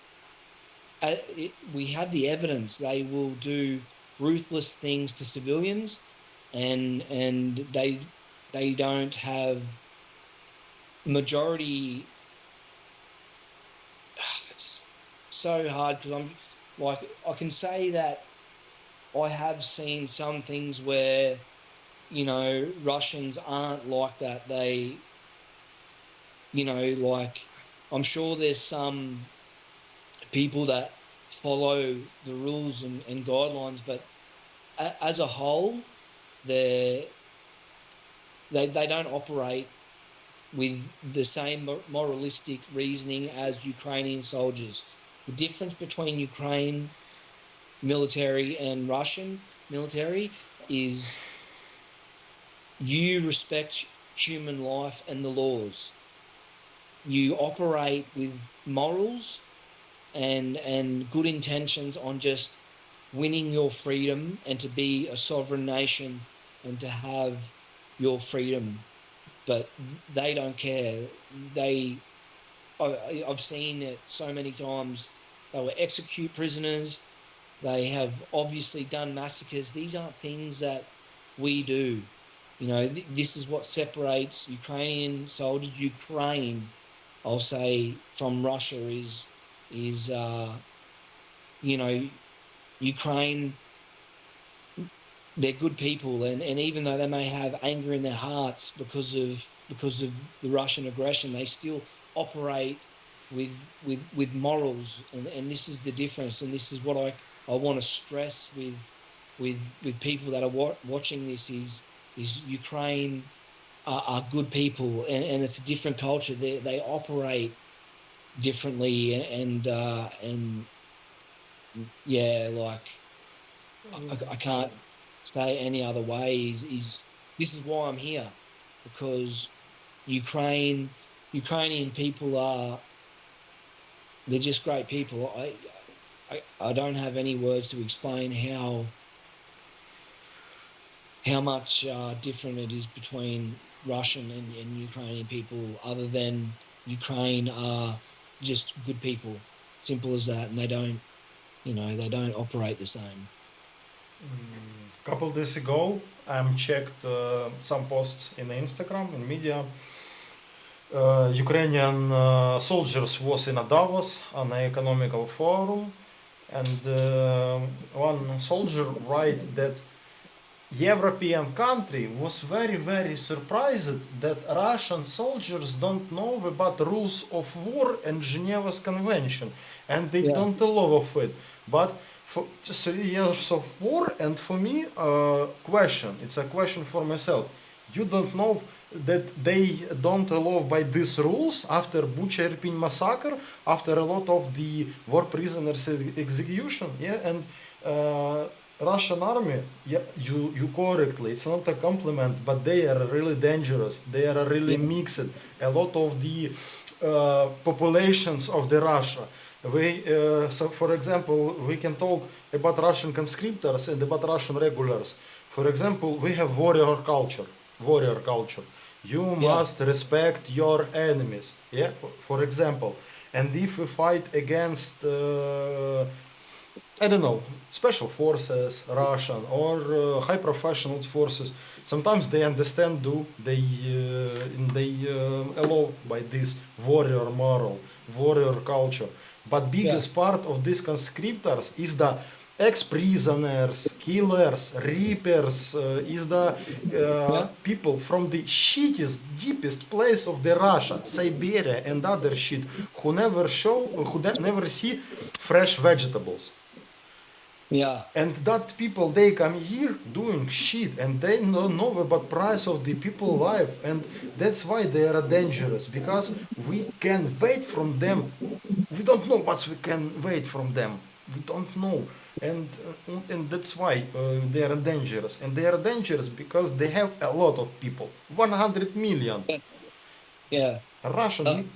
have the evidence. They will do ruthless things to civilians, and they don't have majority. It's so hard, because I'm like, I can say that I have seen some things where Russians aren't like that. Like, I'm sure there's some people that follow the rules and guidelines, but as a whole, they don't operate with the same moralistic reasoning as Ukrainian soldiers. The difference between Ukraine military and Russian military is you respect human life and the laws. You operate with morals and good intentions on just winning your freedom and to be a sovereign nation and to have your freedom. But they don't care. I've seen it so many times. They will execute prisoners. They have obviously done massacres. These aren't things that we do. This is what separates Ukrainian soldiers. Ukraine, I'll say, from Russia is Ukraine. They're good people, and even though they may have anger in their hearts because of the Russian aggression, they still operate with morals, and this is the difference, and this is what I want to stress with people that are watching this is Ukraine are good people, and it's a different culture. They operate differently, and yeah, like I can't say any other way. This is why I'm here, because Ukrainian people they're just great people. I don't have any words to explain how much different it is between Russian and Ukrainian people, other than Ukraine are just good people. Simple as that. And they don't operate the same. Couple days ago, I checked some posts in Instagram, in media. Ukrainian soldiers was in a Davos on an economical forum, and one soldier write that European country was very, very surprised that Russian soldiers don't know about rules of war and Geneva's convention, and they don't allow of it. But for 3 years of war, and for me, it's a question for myself. You don't know that they don't allow by these rules after Bucha Irpin massacre, after a lot of the war prisoners execution, and Russian army, you correctly, it's not a compliment, but they are really dangerous. They are really mixed. A lot of the populations of the Russia. So, for example, we can talk about Russian conscriptors and about Russian regulars. For example, we have warrior culture. You must respect your enemies. Yeah, for example. And if we fight against, I don't know, special forces, Russian or high professional forces, sometimes they understand, do they allow by this warrior moral, warrior culture. But Yeah. biggest part of these conscriptors is the ex-prisoners, killers, reapers, is the Yeah. people from the shittiest, deepest place of the Russia, Siberia and other shit, who never see fresh vegetables. Yeah. And that people, they come here doing shit and they don't know about price of the people life, and that's why they are dangerous, because we can wait from them. We don't know what we can wait from them. We don't know. And that's why they are dangerous, and they are dangerous because they have a lot of people, 100 million. Yeah. Russian Uh, meat,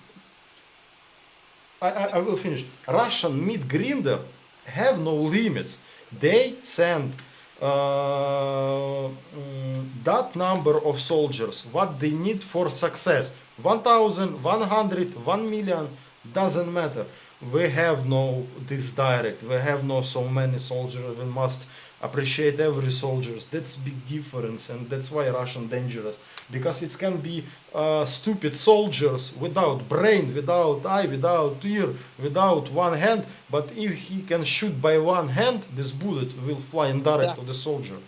I will finish. Russian meat grinder have no limits. They send that number of soldiers, what they need for success. 1,000, 100, 1,000,000, doesn't matter. We have no this direct. We have no so many soldiers. We must appreciate every soldiers. That's big difference, and that's why Russian dangerous, because it can be stupid soldiers without brain, without eye, without ear, without one hand. But if he can shoot by one hand, this bullet will fly in direct yeah. to the soldier.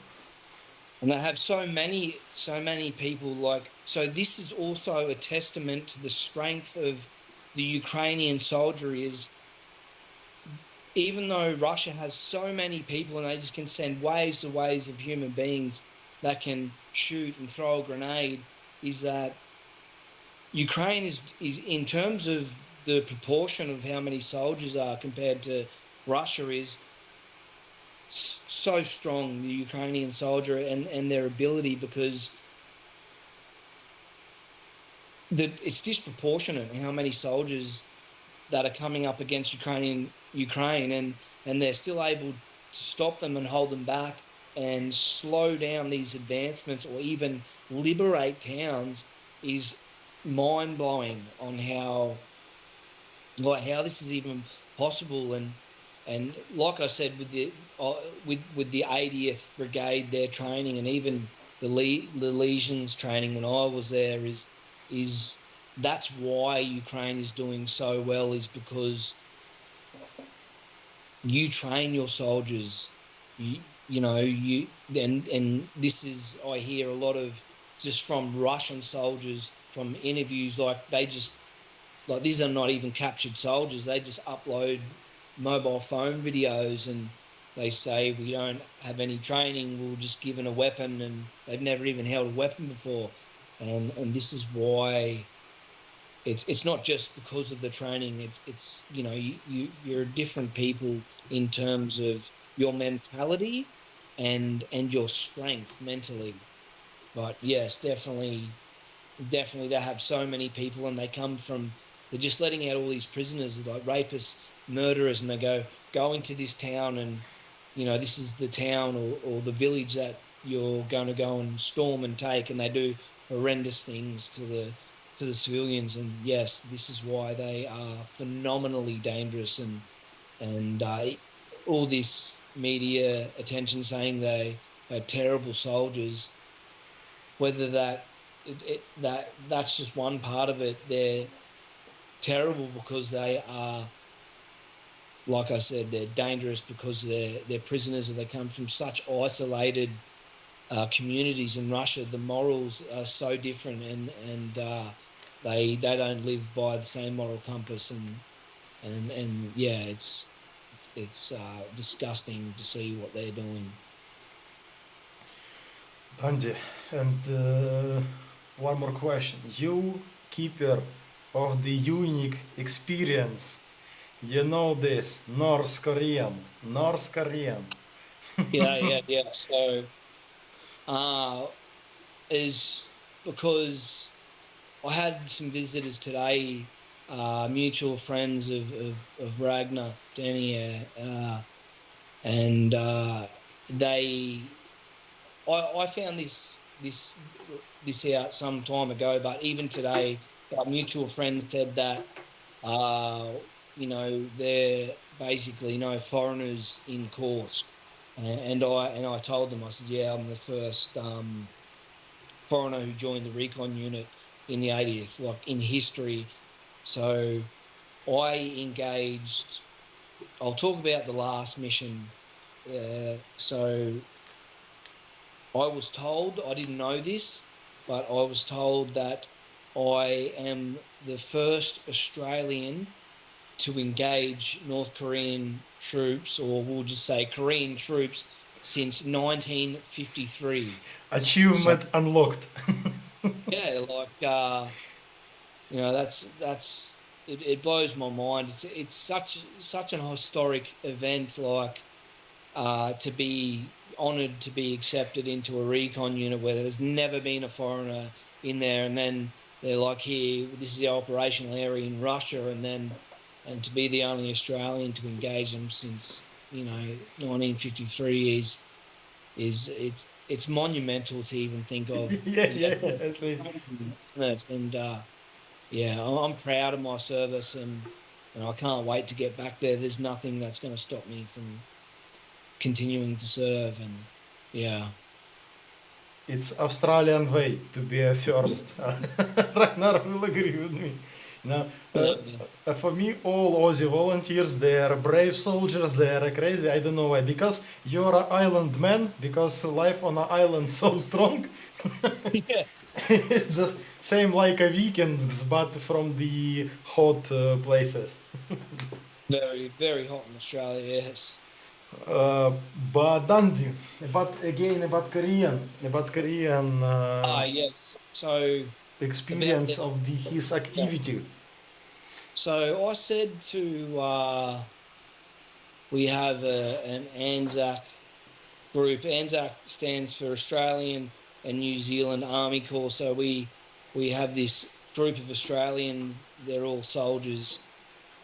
And they have so many people like, so this is also a testament to the strength of the Ukrainian soldiery is, even though Russia has so many people and they just can send waves and waves of human beings that can shoot and throw a grenade, is that Ukraine is in terms of the proportion of how many soldiers are compared to Russia is so strong, the Ukrainian soldier and their ability, because it's disproportionate how many soldiers that are coming up against Ukraine, and they're still able to stop them and hold them back and slow down these advancements or even liberate towns is mind blowing on how this is even possible. And like I said, with the 80th Brigade, their training, and even the Legions training when I was there, is that's why Ukraine is doing so well, is because you train your soldiers. And this is, I hear a lot of just from Russian soldiers from interviews, like they just, like, these are not even captured soldiers. They just upload mobile phone videos and they say, we don't have any training. We were just given a weapon, and they've never even held a weapon before. And this is why it's not just because of the training. It's you're different people in terms of your mentality and your strength mentally. But yes, definitely they have so many people, and they're just letting out all these prisoners like rapists, murderers, and they go into this town, and this is the town or the village that you're going to go and storm and take, and they do horrendous things to the civilians. And yes, this is why they are phenomenally dangerous, and all this media attention saying they are terrible soldiers, whether that's just one part of it. They're terrible because they are, like I said, they're dangerous because they're prisoners, and they come from such isolated communities in Russia. The morals are so different, and they don't live by the same moral compass, and yeah, it's disgusting to see what they're doing. Dundee. And one more question. You, keeper of the unique experience, you know this, North Korean. North Korean. Yeah. So uh, is because I had some visitors today, mutual friends of Ragnar, Danny, and they, I found this out some time ago, but even today, our mutual friend said that there are basically no foreigners in Kursk, and I told them, I said, yeah, I'm the first foreigner who joined the recon unit in the 80th, like in history. So I engaged. I'll talk about the last mission. So I was told, I didn't know this, but I was told that I am the first Australian to engage North Korean troops, or we'll just say Korean troops, since 1953. So Achievement unlocked. yeah, that's it blows my mind. It's such an historic event, to be honoured to be accepted into a recon unit where there's never been a foreigner in there, and then they're like, here, this is the operational area in Russia, and to be the only Australian to engage them since 1953 it's monumental to even think of. Yeah, Yeah, yeah, yeah. Sweet. isn't it? And yeah, I'm proud of my service, and I can't wait to get back there. There's nothing that's going to stop me from continuing to serve, and yeah. It's Australian way to be a first. Ragnar will agree with me. Now, Yeah. for me, all Aussie volunteers, they are brave soldiers. They are crazy. I don't know why. Because you're an island man. Because life on an island so strong. Yeah, It's the same like a weekends, but from the hot places. very, very hot in Australia. Yes. Uh, but Dundee, but again about Korean Yes. So about experience the of his activity. so I said to we have an ANZAC group. ANZAC stands for Australian and New Zealand Army Corps. So we have this group of Australians. They're all soldiers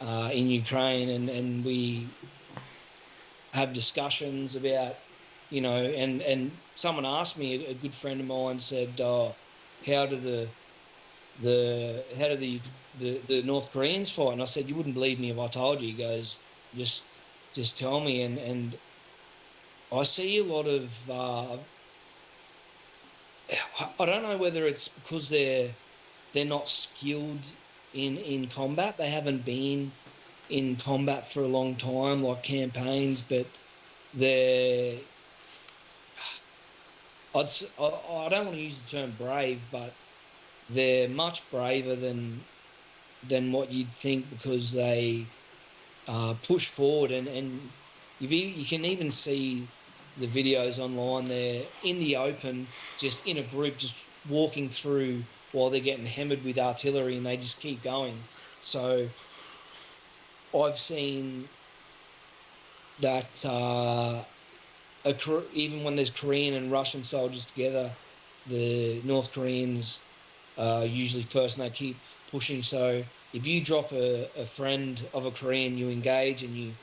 in Ukraine, and we have discussions about, and someone asked me, a good friend of mine said, "Oh, how do the North Koreans fight?" And I said, "You wouldn't believe me if I told you." He goes, "Just tell me." And I see a lot of I don't know whether it's because they're not skilled in combat. They haven't been in combat for a long time, like campaigns, but they're I don't want to use the term brave, but they're much braver than what you'd think, because they push forward, and you can even see the videos online. They're in the open, just in a group, just walking through while they're getting hammered with artillery, and they just keep going. So I've seen that even when there's Korean and Russian soldiers together, the North Koreans are usually first, and they keep pushing. So if you drop a friend of a Korean, you engage and you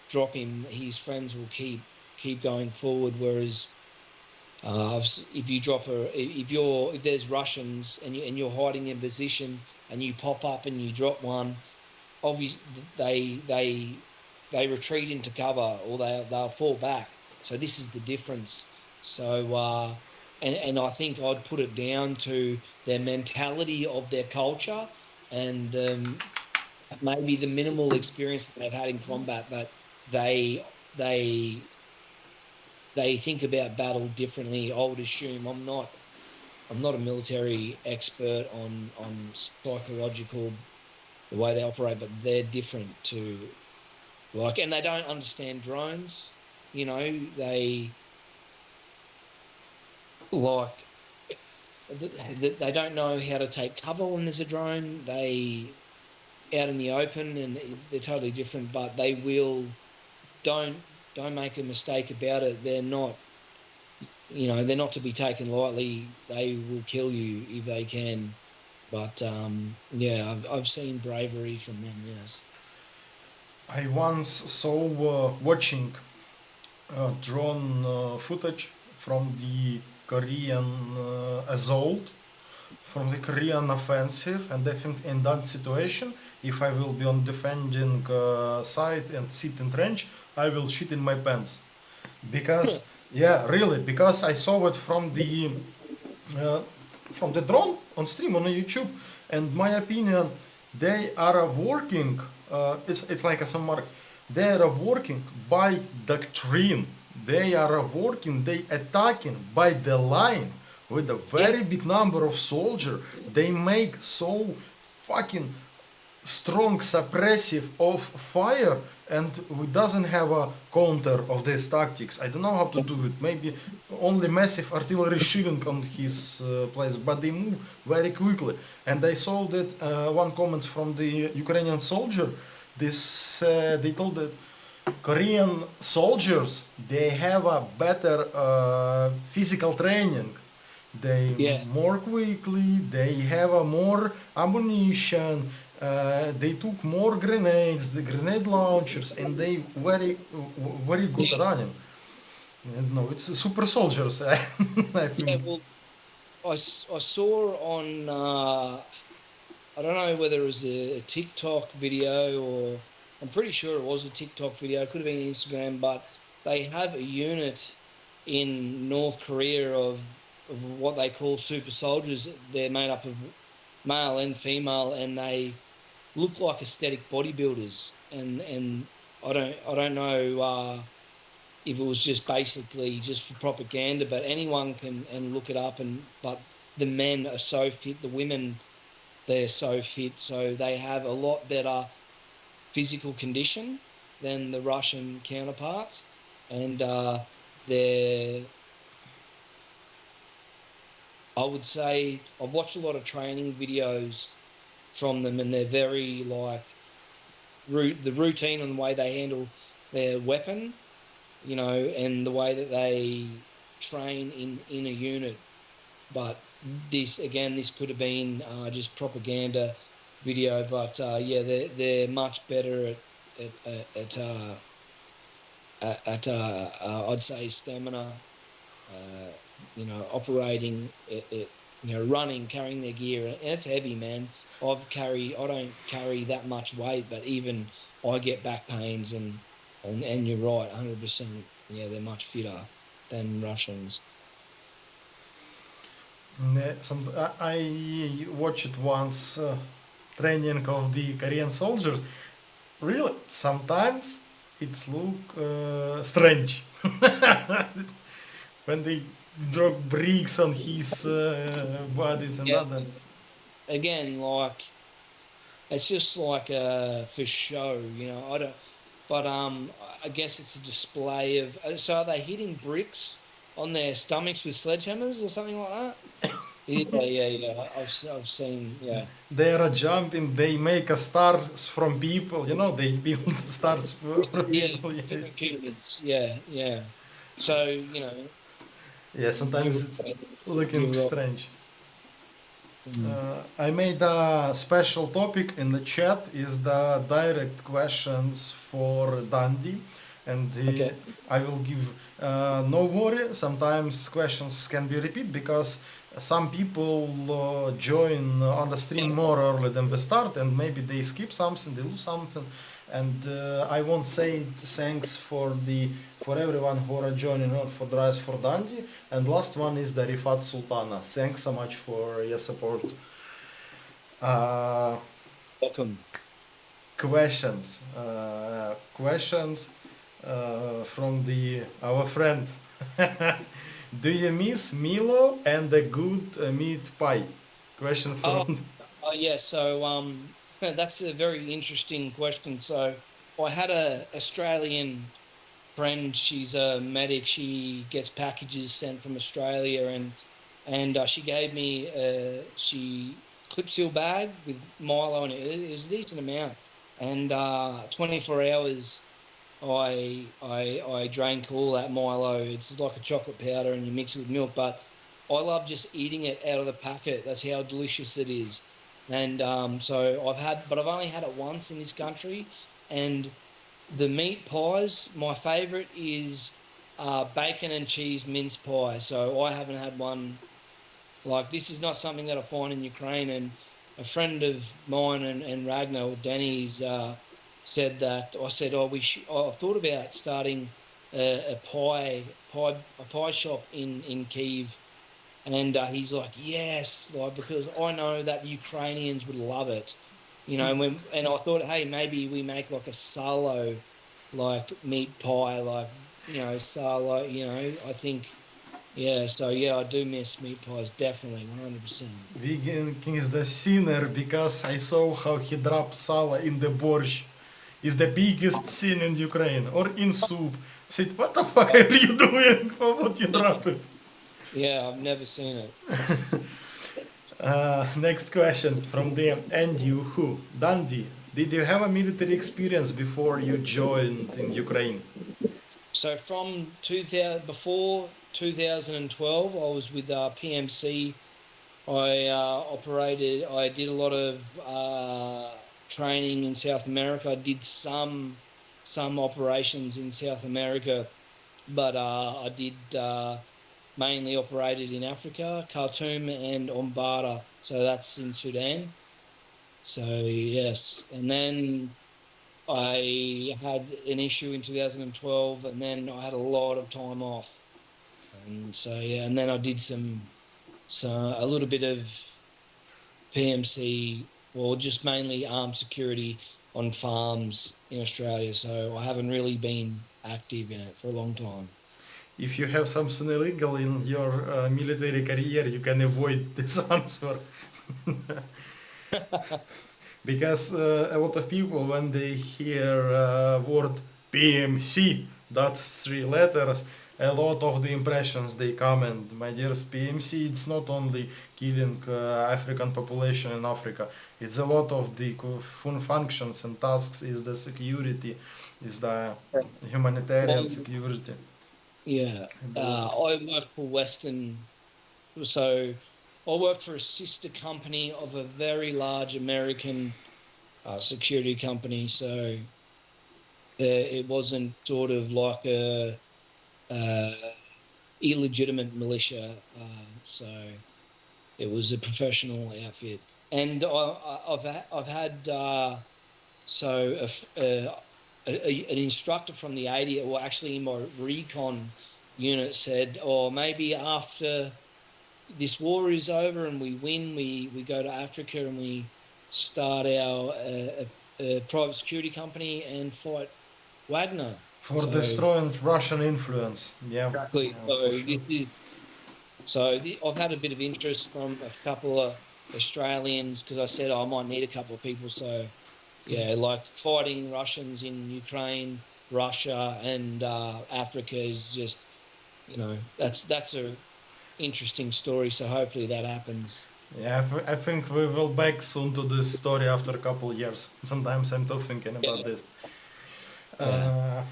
drop him, his friends will keep going forward. Whereas if you drop if there's Russians and you're hiding in position and you pop up and you drop one, obviously they retreat into cover, or they'll fall back. So this is the difference. So and I think I'd put it down to their mentality of their culture, and maybe the minimal experience that they've had in combat, but they they they think about battle differently. I would assume. I'm not a military expert on psychological, the way they operate, but they're different to, and they don't understand drones. They like they don't know how to take cover when there's a drone. They out in the open, and they're totally different. But they will don't don't make a mistake about it. They're not to be taken lightly. They will kill you if they can. But yeah, I've seen bravery from them. Yes. I once saw watching drone footage from the Korean assault, from the Korean offensive, and I think in that situation, if I will be on defending side and sit in trench, I will shit in my pants. Because yeah, really, because I saw it uh, from the drone on stream on YouTube, and my opinion, they are working. It's like a some mark. They are working by doctrine. They are working. They attacking by the line with a Yeah. very big number of soldiers. They make so fucking strong suppressive of fire, and we doesn't have a counter of these tactics. I don't know how to do it. Maybe only massive artillery shooting on his place, but they move very quickly. And I saw that one comments from the Ukrainian soldier. This they told that Korean soldiers they have a better physical training. They Yeah. more quickly. They have a more ammunition. They took more grenades, the grenade launchers, and they very good Yes. running. No, it's super soldiers. I Yeah. think. Well, I saw on, I don't know whether it was a TikTok video or I'm pretty sure it was a TikTok video. It could have been Instagram, but they have a unit in North Korea of what they call super soldiers. They're made up of male and female, and they look like aesthetic bodybuilders. And I don't know if it was just basically just for propaganda, but anyone can and look it up. And but the men are so fit, the women they're so fit, so they have a lot better physical condition than the Russian counterparts, and they're I would say I've watched a lot of training videos from them, and they're very like the routine and the way they handle their weapon, and the way that they train in a unit. But this could have been just propaganda video. But yeah, they're much better at I'd say stamina, uh, operating running, carrying their gear, and it's heavy, man. I don't carry that much weight, but even I get back pains, and you're right, 100%. Yeah, they're much fitter than Russians. I watched once training of the Korean soldiers. Really, sometimes it's look strange when they drop bricks on his bodies and Yeah, other. again, like it's just like for show, I don't. But I guess it's a display of. So are they hitting bricks on their stomachs with sledgehammers or something like that? Yeah, yeah, yeah. I've seen. Yeah, They are jumping. They make a stars from people. They build stars from yeah. people. Yeah, Different pyramids. Yeah, yeah. So yeah. you're Sometimes it's right. looking You're right. strange. Mm. I made a special topic in the chat is the direct questions for Dundee, and Okay. I will give no worry. Sometimes questions can be repeat because some people join on the stream Yeah. more early than we start, and maybe they skip something, they lose something, and I won't say thanks for everyone who are joining on for Drives for Dundee. And last one is the Rifat Sultana. Thanks so much for your support. Uh, Welcome. questions from the our friend. Do you miss Milo and the good meat pie? Question Oh, from. oh yeah. So that's a very interesting question. So I had a Australian friend. She's a medic. She gets packages sent from Australia, and she gave me she clip seal bag with Milo in it. It was a decent amount, and 24 hours. I drank all that Milo. It's like a chocolate powder, and you mix it with milk. But I love just eating it out of the packet. That's how delicious it is. And so but I've only had it once in this country, and the meat pies, my favorite is bacon and cheese mince pie. So I haven't had one like this. Is not something that I find in Ukraine. And a friend of mine and Ragnar or Danny's said that I said, "Oh, I've thought about starting a pie shop in Kyiv." And he's like, yes, like because I know that the Ukrainians would love it, you know. And I thought, hey, maybe we make like a solo, like meat pie, like solo. I think, yeah. So yeah, I do miss meat pies, definitely, 100%. Vegan King is the sinner because I saw how he dropped sala in the borscht. Is the biggest sin in Ukraine or in soup. Said, what the fuck are you doing? For what you drop it? Yeah, I've never seen it. Next question from the Andy who Dundee. Did you have a military experience before you joined in Ukraine? So from 2000, before 2012, I was with PMC. I did a lot of training in South America. I did some operations in South America, but I did mainly operated in Africa, Khartoum and Ombada. So that's in Sudan. So yes, and then I had an issue in 2012, and then I had a lot of time off, and so yeah, and then I did a little bit of PMC, or just mainly armed security on farms in Australia. So I haven't really been active in it for a long time. If you have something illegal in your military career, you can avoid this answer. Because a lot of people, when they hear word PMC, that's three letters, a lot of the impressions they comment, my dear PMC, it's not only killing African population in Africa, it's a lot of the functions and tasks, is the security, is the humanitarian security. Yeah, I work for Western, so I work for a sister company of a very large American security company. So it wasn't sort of like a uh, illegitimate militia. So it was a professional outfit, and I've had so an instructor from the 80, or actually in my recon unit, said, "Oh, maybe after this war is over and we win, we go to Africa and we start our private security company and fight Wagner." For destroying Russian influence, yeah, Exactly. yeah, So for sure. I've had a bit of interest from a couple of Australians, because I said I might need a couple of people. So yeah, like fighting Russians in Ukraine, Russia, and Africa is just, that's a interesting story. So hopefully that happens. Yeah, I think we will back soon to this story after a couple of years. Sometimes I'm too thinking about Yeah. this. Yeah.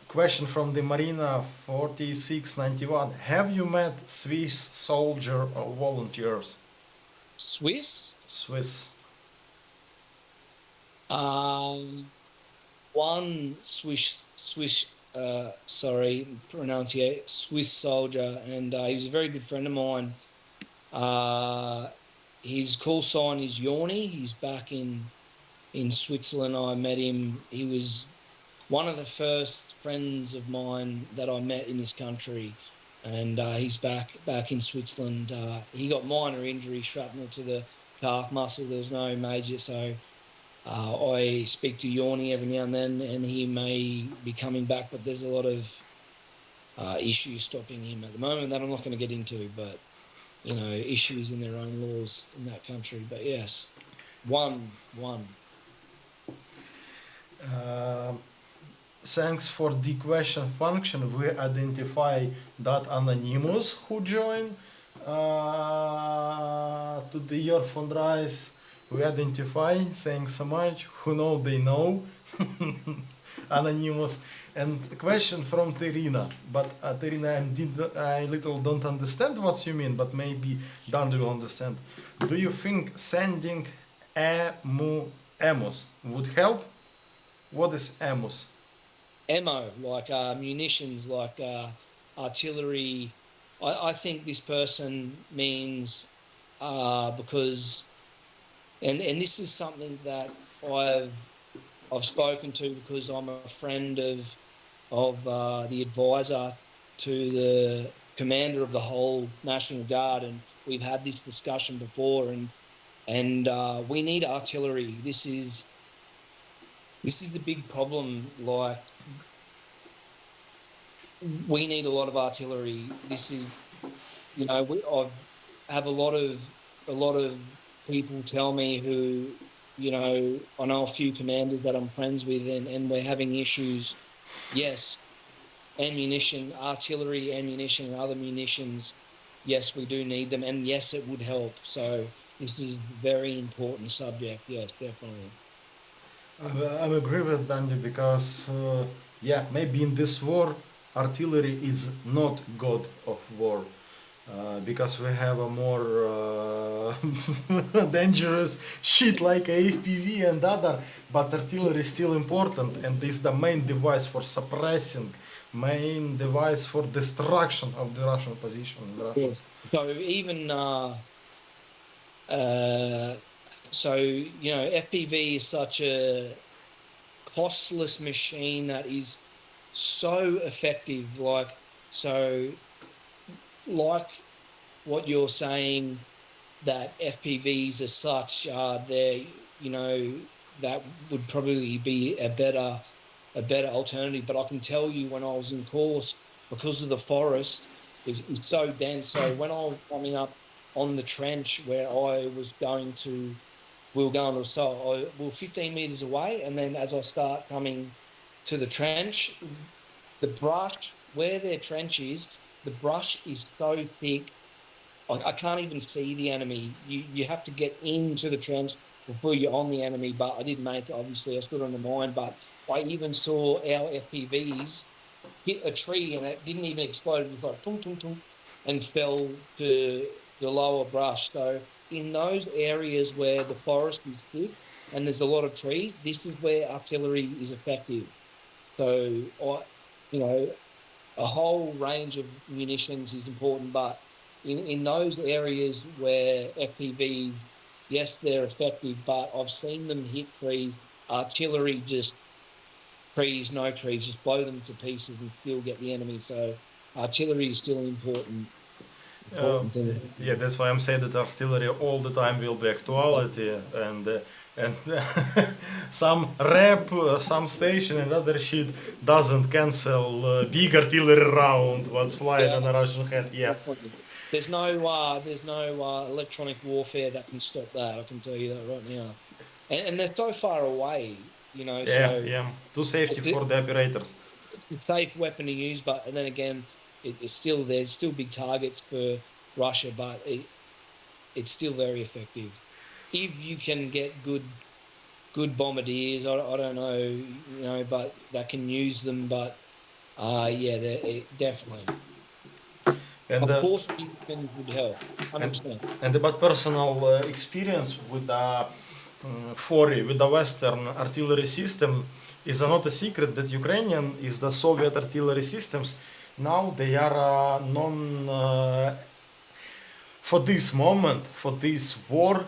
Question from the Marina 4691. Have you met Swiss soldier or volunteers? Swiss. Swiss. One Swiss soldier, and he was a very good friend of mine. His call sign is Yorny. He's back in Switzerland. I met him. He was one of the first friends of mine that I met in this country, and he's back in Switzerland. He got minor injury, shrapnel to the calf muscle. There was no major, so I speak to Yorny every now and then, and he may be coming back, but there's a lot of issues stopping him at the moment that I'm not going to get into, but issues in their own laws in that country. But yes, one. Thanks for the question function. We identify that anonymous who joined to the your fundraise. We identify, thanks so much. Who know, they know. Anonymous. And question from Terina. But Terina, I little don't understand what you mean, but maybe Dan will understand. Do you think sending emus would help? What is emus? ammo, like munitions, like artillery. I think this person means because, and this is something that I've spoken to because I'm a friend of the advisor to the commander of the whole National Guard, and we've had this discussion before, and we need artillery. This is the big problem. Like we need a lot of artillery. This is, I have a lot of people tell me who, I know a few commanders that I'm friends with, and we're having issues. Yes, ammunition, artillery, ammunition, and other munitions. Yes, we do need them, and yes, it would help. So this is a very important subject. Yes, definitely. I agree with Dundee because, yeah, maybe in this war, artillery is not god of war. Because we have a more dangerous shit like AFPV and other, but artillery is still important and is the main device for suppressing, main device for destruction of the Russian position in Russia. Yes. So even uh, FPV is such a costless machine that is so effective. So, like what you're saying, that FPVs as such, that would probably be a better alternative. But I can tell you, when I was in course, because of the forest is so dense. So when I was coming up on the trench where I was going to, we were going to, we were 15 meters away, and then as I start coming to the trench, the brush where their trench is, the brush is so thick I can't even see the enemy. You have to get into the trench before you're on the enemy. But I didn't make it. Obviously, I stood on the mine. But I even saw our FPVs hit a tree, and it didn't even explode. It was like tung tung tung, and fell to the lower brush. So in those areas where the forest is thick and there's a lot of trees, this is where artillery is effective. So a whole range of munitions is important, but in those areas where FPVs, yes, they're effective, but I've seen them hit trees, artillery just trees, no trees, just blow them to pieces and still get the enemy. So artillery is still important. Uh, Important to yeah, that's why I'm saying that artillery all the time will be actuality, and some rep, some station and other shit doesn't cancel big artillery round what's flying yeah, on the Russian head. Yeah, definitely. There's no electronic warfare that can stop that. I can tell you that right now. And they're so far away, yeah, so yeah. To safety it's for the operators. it's a safe weapon to use, but and then again, there's still big targets for Russia, but it's still very effective if you can get good bombardiers. I don't know, but that can use them. But yeah, definitely. And Of course, munitions would help, and 100%. and about personal experience with the 40 with the Western artillery system is not a secret that Ukrainian is the Soviet artillery systems. Now they are non for this moment, for this war,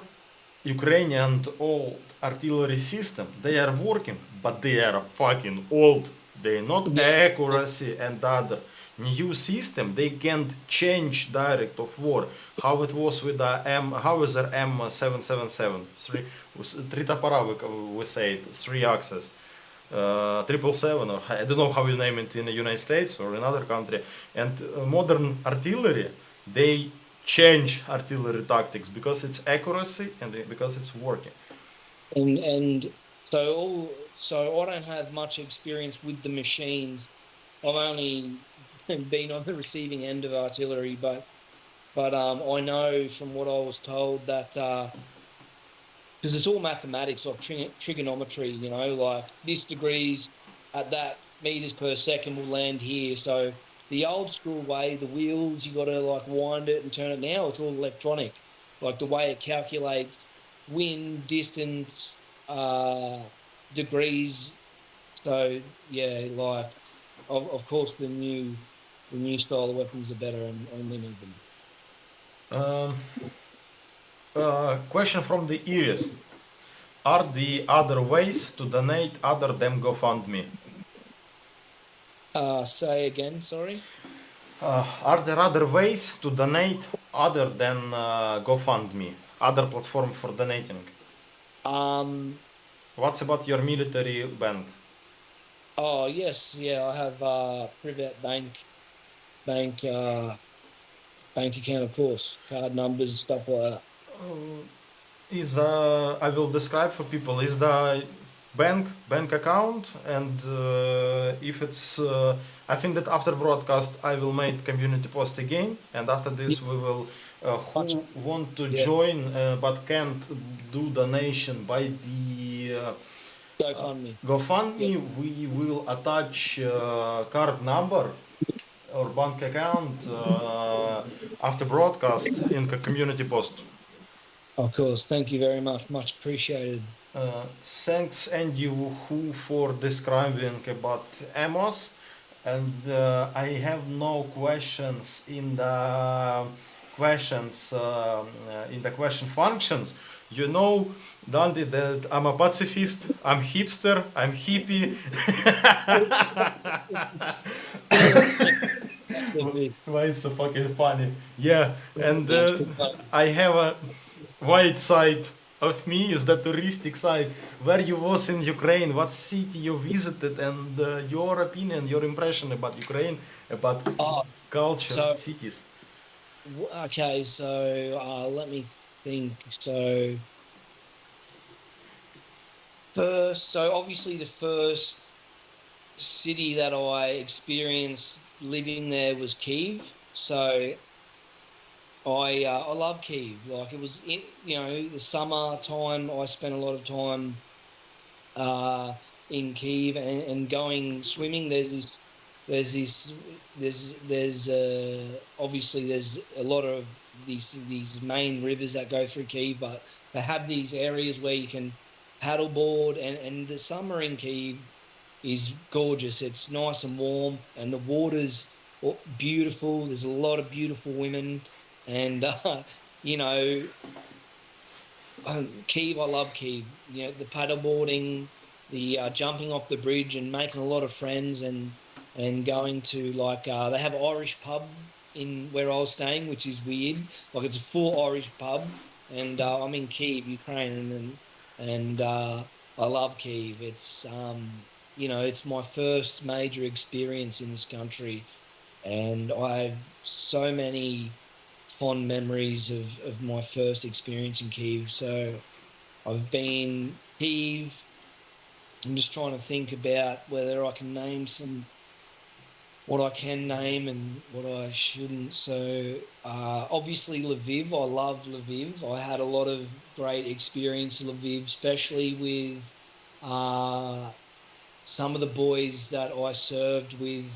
Ukrainian old artillery system, they are working, but they are fucking old. They not Yeah, accuracy and other new system. They can't change direct of war. How it was with the Howitzer M777, three topora we say it, three axes. 777 or I don't know how you name it in the United States or another country. And modern artillery, they change artillery tactics because it's accuracy and because it's working. and so I don't have much experience with the machines. I've only been on the receiving end of artillery, but I know from what I was told that because it's all mathematics, like trigonometry, like this degrees at that meters per second will land here. So the old school way, the wheels, you got to like wind it and turn it. Now it's all electronic, like the way it calculates wind, distance, degrees, So yeah, like of course the new style of weapons are better, and we need them. Um, Question from the Iris. Are the other ways to donate other than GoFundMe? Say again, sorry. Are there other ways to donate other than GoFundMe? Other platform for donating? Um. What's about your military bank? Oh yes, yeah. I have private bank bank account, of course, card numbers and stuff like that. Is I will describe for people is the bank account, and if it's I think that after broadcast I will make community post again, and after Yeah, this we will much. who want to Yeah, join but can't do donation by the GoFundMe. Yeah. GoFundMe, we will attach card number or bank account after broadcast in the community post. Of course. Thank you very much. Much appreciated. Thanks Andy who for describing about Amos, and I have no questions in the question functions. You know, Dundee, that I'm a pacifist, I'm hipster, I'm hippie. Why it's so fucking funny? Yeah, and I have a white side of me is the touristic side. Where you was in Ukraine, what city you visited, and your opinion, your impression about Ukraine, about Oh, culture, so cities. okay, so let me think. So first, so obviously the first city that I experienced living there was Kiev. So I love Kiev. Like it was, the summer time. I spent a lot of time uh, in Kiev and going swimming. There's this, there's obviously there's a lot of these main rivers that go through Kiev, but they have these areas where you can paddleboard, and the summer in Kiev is gorgeous. It's nice and warm, and the water's beautiful. There's a lot of beautiful women, and you know, Kiev. I love Kiev. You know, the paddleboarding, the jumping off the bridge, and making a lot of friends, and going to like they have an Irish pub in where I was staying, which is weird. Like it's a full Irish pub, and I'm in Kiev, Ukraine, and I love Kiev. It's it's my first major experience in this country, and I have so many fond memories of my first experience in Kiev. So I've been Kiev. I'm just trying to think about whether I can name some what I can name and what I shouldn't. So obviously Lviv. I love Lviv. I had a lot of great experience in Lviv, especially with uh, some of the boys that I served with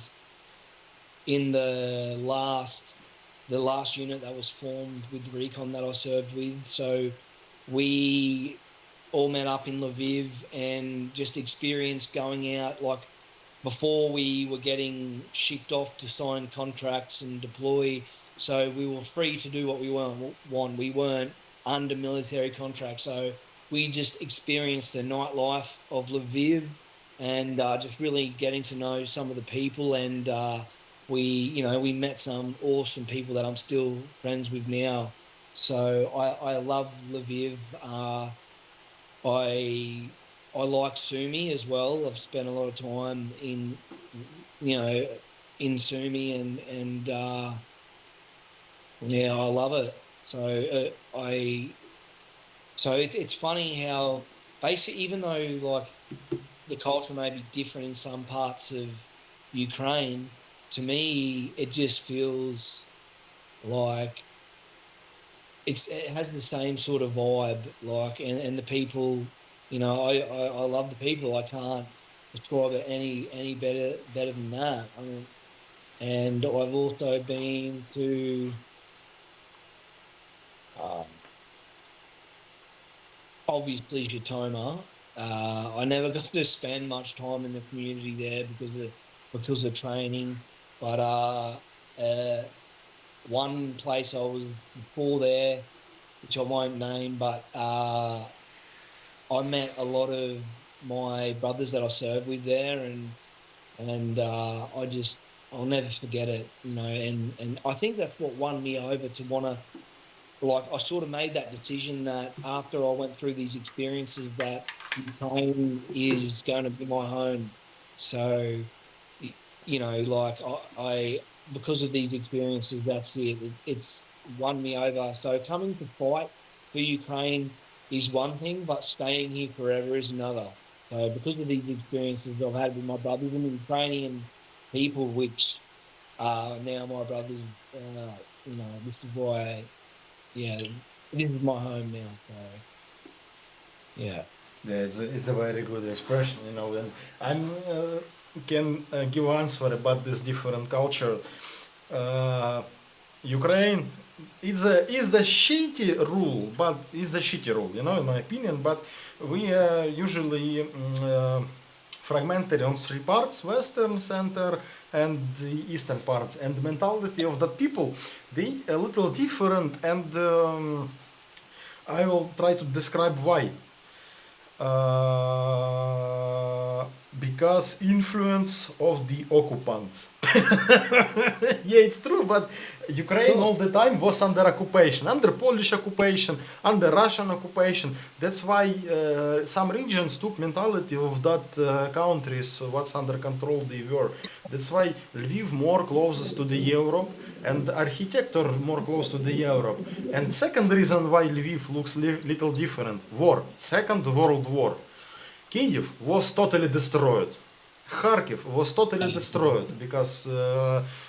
in the last unit that was formed with recon that I served with. So we all met up in Lviv and just experienced going out like before we were getting shipped off to sign contracts and deploy. So we were free to do what we want. We weren't under military contract. So we just experienced the nightlife of Lviv, and just really getting to know some of the people. And we met some awesome people that I'm still friends with now. So I love Lviv. I I like Sumi as well. I've spent a lot of time you know in Sumi, and yeah, I love it. So it's funny how basically, even though like the culture may be different in some parts of Ukraine, to me it just feels like it has the same sort of vibe, like, and the people, I love the people. I can't describe it any better than that. I mean, and I've also been to um, obviously Jatoma. I never got to spend much time in the community there because of training. But one place I was before there, which I won't name, but I met a lot of my brothers that I served with there, and I'll never forget it, you know. And I think that's what won me over to want to, like, I sort of made that decision that after I went through these experiences that Ukraine is going to be my home. So, you know, like I because of these experiences, that's it. It's won me over. So coming to fight for Ukraine is one thing, but staying here forever is another. So because of these experiences I've had with my brothers and the Ukrainian people, which are now my brothers, you know, this is why, yeah, this is my home now. So yeah. Yeah, it's a very good expression, you know. And I'm can give answer about this different culture. Uh, Ukraine is the shitty rule, but is the shitty rule, you know, in my opinion. But we usually fragmented on three parts: Western, Center, and the Eastern part. And the mentality of the people, they a little different. And I will try to describe why. Because influence of the occupants. Yeah, it's true, but Ukraine all the time was under occupation, under Polish occupation, under Russian occupation. That's why some regions took mentality of that countries, what's under control they were. That's why Lviv more closest to the Europe and architecture more close to the Europe. And second reason why Lviv looks little different, war, Second World War. Kyiv was totally destroyed. Kharkiv was totally destroyed because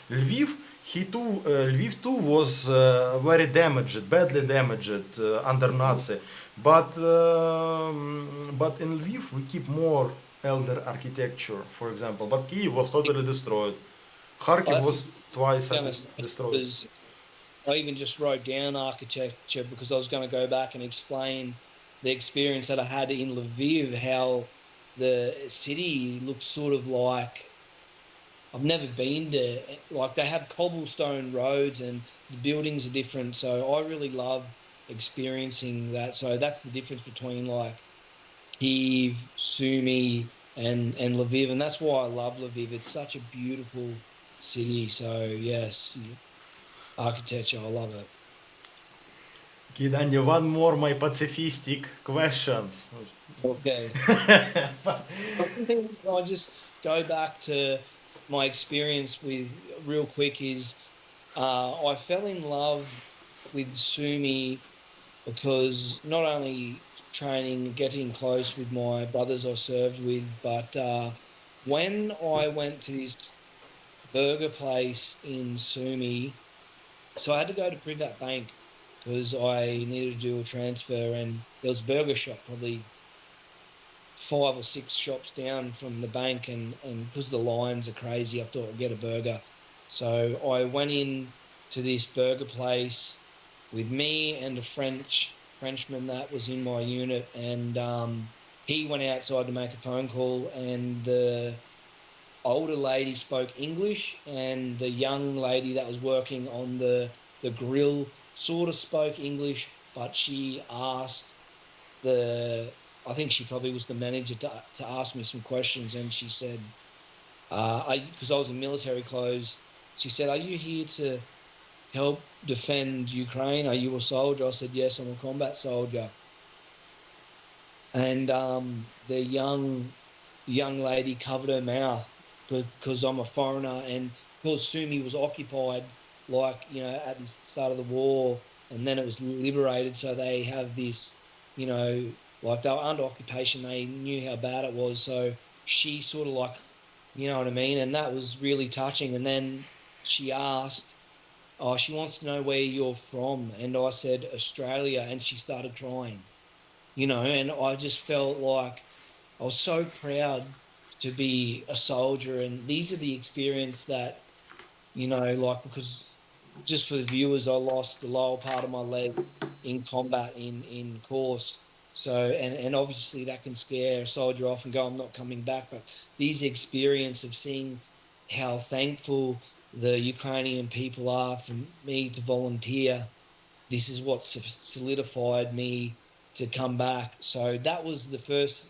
Lviv, Lviv too was very damaged, badly damaged under Nazi. But in Lviv we keep more elder architecture, for example. But Kyiv was totally destroyed. Kharkiv was twice destroyed. I even just wrote down architecture because I was going to go back and explain the experience that I had in Lviv, how the city looks sort of like I've never been there. Like they have cobblestone roads and the buildings are different. So I really love experiencing that. So that's the difference between like Kyiv, Sumy, and Lviv, and that's why I love Lviv. It's such a beautiful city. So yes, architecture, I love it. Kidanya, one more my pacifistic questions. Okay. One thing I'll just go back to my experience with real quick is I fell in love with Sumi because not only training, getting close with my brothers I served with, but when I went to this burger place in Sumi, so I had to go to Privat Bank because I needed to do a transfer, and there was a burger shop probably 5 or 6 shops down from the bank, and because the lines are crazy, I thought I'd get a burger. So I went in to this burger place with me and a Frenchman that was in my unit, and he went outside to make a phone call, and the older lady spoke English, and the young lady that was working on the grill sort of spoke English, but she asked the I think she probably was the manager to ask me some questions, and she said, because I was in military clothes, she said, "Are you here to help defend Ukraine? Are you a soldier?" I said, "Yes, I'm a combat soldier." And the young lady covered her mouth because I'm a foreigner, and because Sumi was occupied, like, you know, at the start of the war, and then it was liberated. So they have this, you know, like they were under occupation. They knew how bad it was. So she sort of like, you know what I mean? And that was really touching. And then she asked, oh, she wants to know where you're from. And I said, Australia. And she started crying, you know, and I just felt like I was so proud to be a soldier. And these are the experience that, you know, like, because just for the viewers, I lost the lower part of my leg in combat in Kursk. So, and obviously that can scare a soldier off and go, I'm not coming back. But these experience of seeing how thankful the Ukrainian people are for me to volunteer, this is what solidified me to come back. So that was the first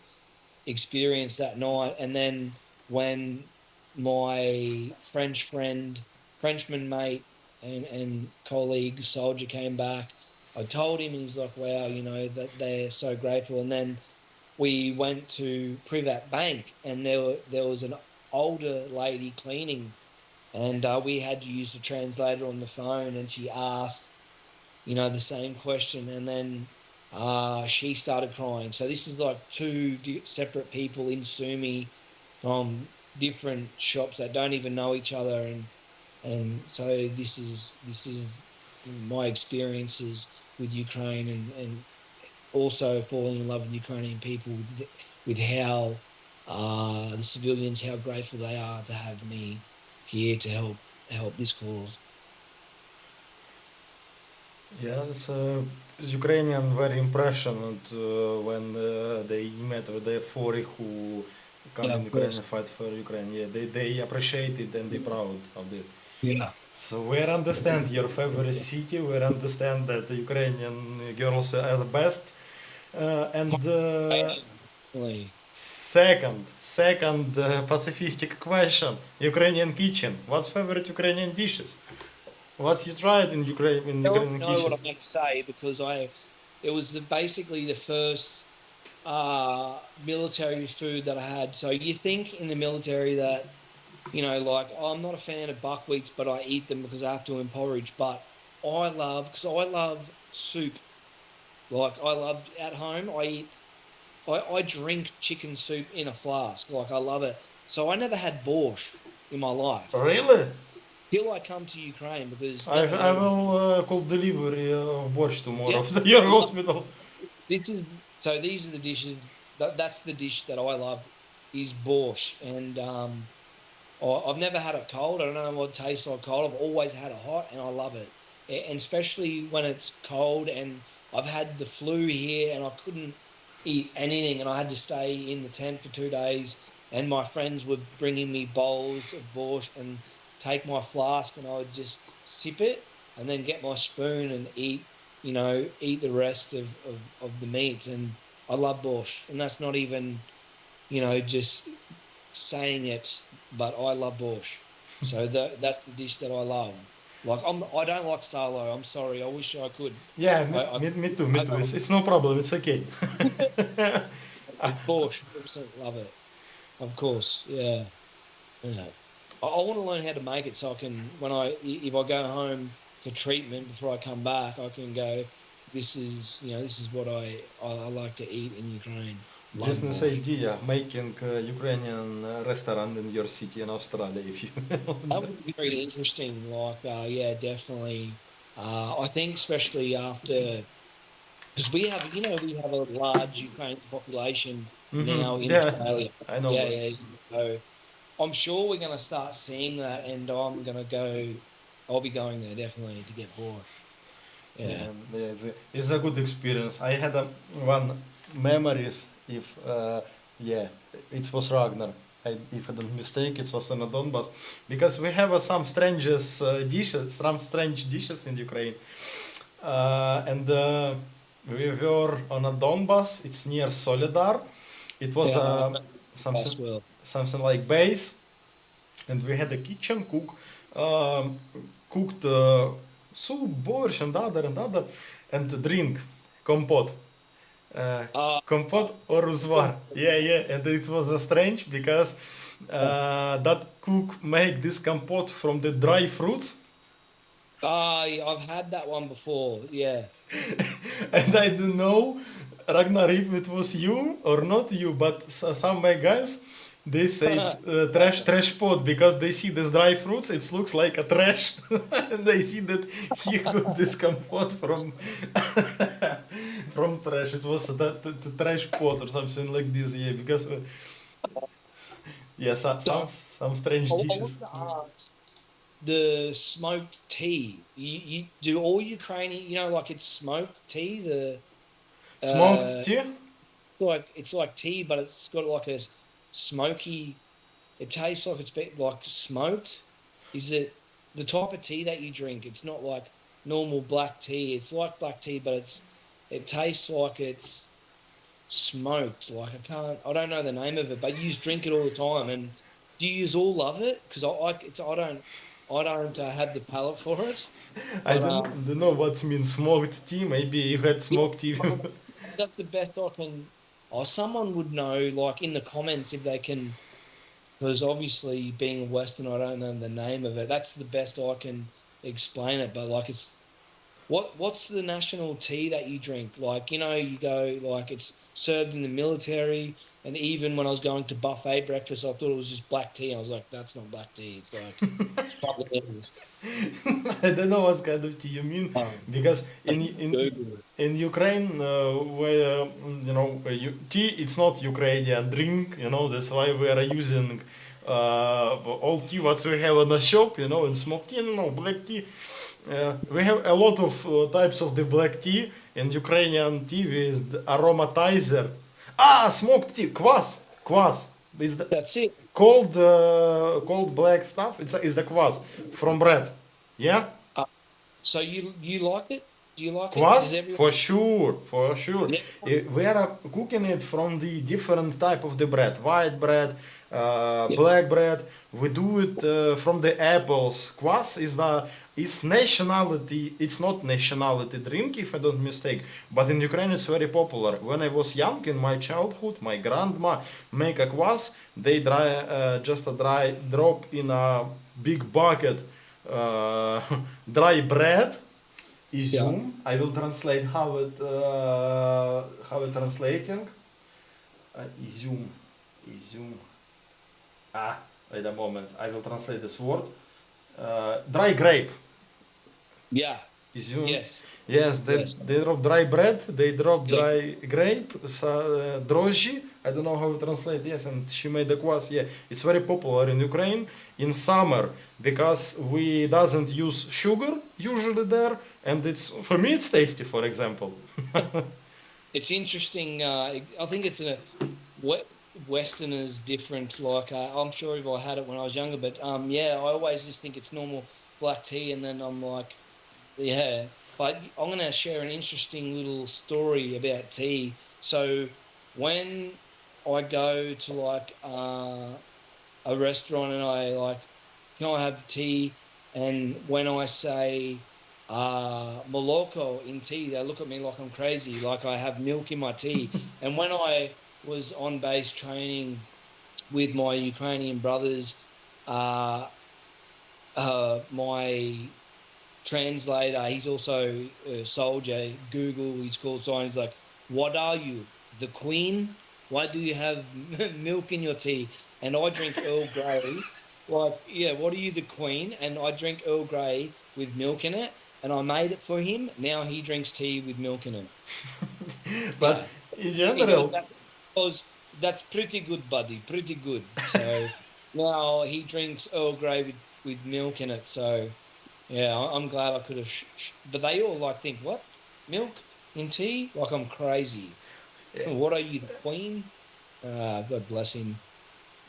experience that night. And then when my Frenchman mate and colleague soldier came back, I told him, and he's like, wow, that they're so grateful. And then we went to Privat Bank, and there was an older lady cleaning, and we had to use the translator on the phone, and she asked, the same question, and then she started crying. So this is like two separate people in Sumi from different shops that don't even know each other, and so this is my experiences with Ukraine, and also falling in love with Ukrainian people, with how the civilians, how grateful they are to have me here to help this cause. Yeah, it's Ukrainian very impressioned when they met with the foreign who come Yeah, in of Ukraine course. and fight for Ukraine. Yeah, they appreciate it and they proud of it. Yeah. So we understand your favorite city. We understand that the Ukrainian girls are the best. And Definitely. second pacifistic question: Ukrainian kitchen. What's favorite Ukrainian dishes? What's you tried in Don't Ukrainian know what kitchens? I might say because it was basically the first military food that I had. So you think in the military that, like, I'm not a fan of buckwheats, but I eat them because I have to in porridge. But because I love soup. Like, I love at home, I drink chicken soup in a flask. Like, I love it. So I never had borscht in my life Really? till I come to Ukraine because I, never I heard of it. will call delivery of borщ tomorrow Yeah, to your I love hospital. this is so these are the dishes that's the dish that I love is borscht, and I've never had it cold. I don't know what it tastes like cold. I've always had it hot, and I love it. And especially when it's cold. And I've had the flu here, and I couldn't eat anything, and I had to stay in the tent for 2 days. And my friends were bringing me bowls of borscht and take my flask, and I would just sip it, and then get my spoon and eat the rest of the meats. And I love borscht, and that's not even just saying it, but I love borscht. So that's the dish that I love. Like, I don't like salo. I'm sorry. I wish I could. Yeah, I I, me too, me I too. love It's no problem, it's okay. it. Borscht. 100% love it. Of course. Yeah. Yeah. I want to learn how to make it so I can, if I go home for treatment before I come back, I can go. This is what I like to eat in Ukraine. Love Business borscht. idea, making Ukrainian restaurant in your city in Australia if you That would be very interesting. Like, yeah, definitely. I think especially after, because we have a large Ukrainian population now in Yeah, Australia. I know Yeah, that. yeah. So I'm sure we're going to start seeing that, and I'm going to go. I'll be going there definitely to get borscht. Yeah. Yeah, it's a good experience. I had one memories if yeah, it was Ragnar. If I don't mistake, it was on a Donbass because we have some strange dishes in Ukraine, and we were on a Donbass. It's near Solidar. It was Yeah, I know something as well. something like base, and we had a kitchen cook cooked soup, borscht, and other, and drink compot. Uh, Compot or uzvar. Yeah, and it was strange because that cook make this compot from the dry fruits, I've had that one before. Yeah. and I don't know, Ragnar, if it was you or not you, but some my guys, they said trash pot because they see this dry fruits, it looks like a trash, and they see that he got this comfort from from trash. It was the trash pot or something like this. Yeah, because yeah, So some strange I dishes. want to ask the smoked tea. You do all Ukrainian, like it's smoked tea. Smoked tea? It's like tea, but it's got like a smoky. It tastes like it's been like smoked. Is it the type of tea that you drink? It's not like normal black tea. It's like black tea, but it tastes like it's smoked. Like I don't know the name of it, but you just drink it all the time. And do you all love it? Because I don't have the palate for it. I But don't know what means smoked tea. Maybe you had yeah, smoked tea. that's the best I can. Oh, someone would know, like in the comments, if they can, because obviously being a Western, I don't know the name of it. That's the best I can explain it. But like, what's the national tea that you drink? Like, you go like it's served in the military, and even when I was going to buffet breakfast, I thought it was just black tea. I was like, that's not black tea. It's like it's probably is. I don't know what kind of tea you mean because I in think in Google it. in Ukraine, where tea, it's not Ukrainian drink. That's why we are using all tea what we have in the shop. And smoked tea, no black tea. We have a lot of types of the black tea and Ukrainian tea with the aromatizer. Smoked tea, kvass. Is the That's it. cold black stuff. It's the kvass from bread. Yeah, Uh, so you like it? Do you like it? Does kvass everyone? for sure, for sure. Yeah. We are cooking it from the different type of the bread, white bread, Yeah. black bread. We do it from the apples. Kvass is nationality. It's not nationality drink, if I don't mistake. But in Ukraine, it's very popular. When I was young, in my childhood, my grandma make a kvass. They just a dry drop in a big bucket, dry bread. Yeah. Izum. I will translate how it translating. Izum. Izum. Wait a moment. I will translate this word. Dry grape. Yeah. Izum. Yes. Yes, Yes. they drop dry bread, they drop Yeah. dry grape, дрожжи. I don't know how to translate. Yes, and she made the kvass. Yeah, it's very popular in Ukraine in summer because we doesn't use sugar usually there, and it's for me it's tasty. For example. It's interesting. I think it's we- Westerners different. Like I'm sure if I had it when I was younger, but yeah, I always just think it's normal black tea, and then I'm like, yeah. But I'm gonna share an interesting little story about tea. So when I go to like a restaurant and I like, can I have tea? And when I say Moloko in tea, they look at me like I'm crazy, like I have milk in my tea. And when I was on base training with my Ukrainian brothers, uh, my translator, he's also a soldier, Google, he's called sign, he's like, what are you, the queen? Why do you have milk in your tea? And I drink Earl Grey. Like, yeah, what are you, the queen? And I drink Earl Grey with milk in it. And I made it for him. Now he drinks tea with milk in it. But Yeah. in He goes, general, that's pretty good, buddy. Pretty good. So now he drinks Earl Grey with milk in it. So yeah, I'm glad I could have. But they all like think, what? Milk in tea? Like I'm crazy. What are you, the queen? God bless him.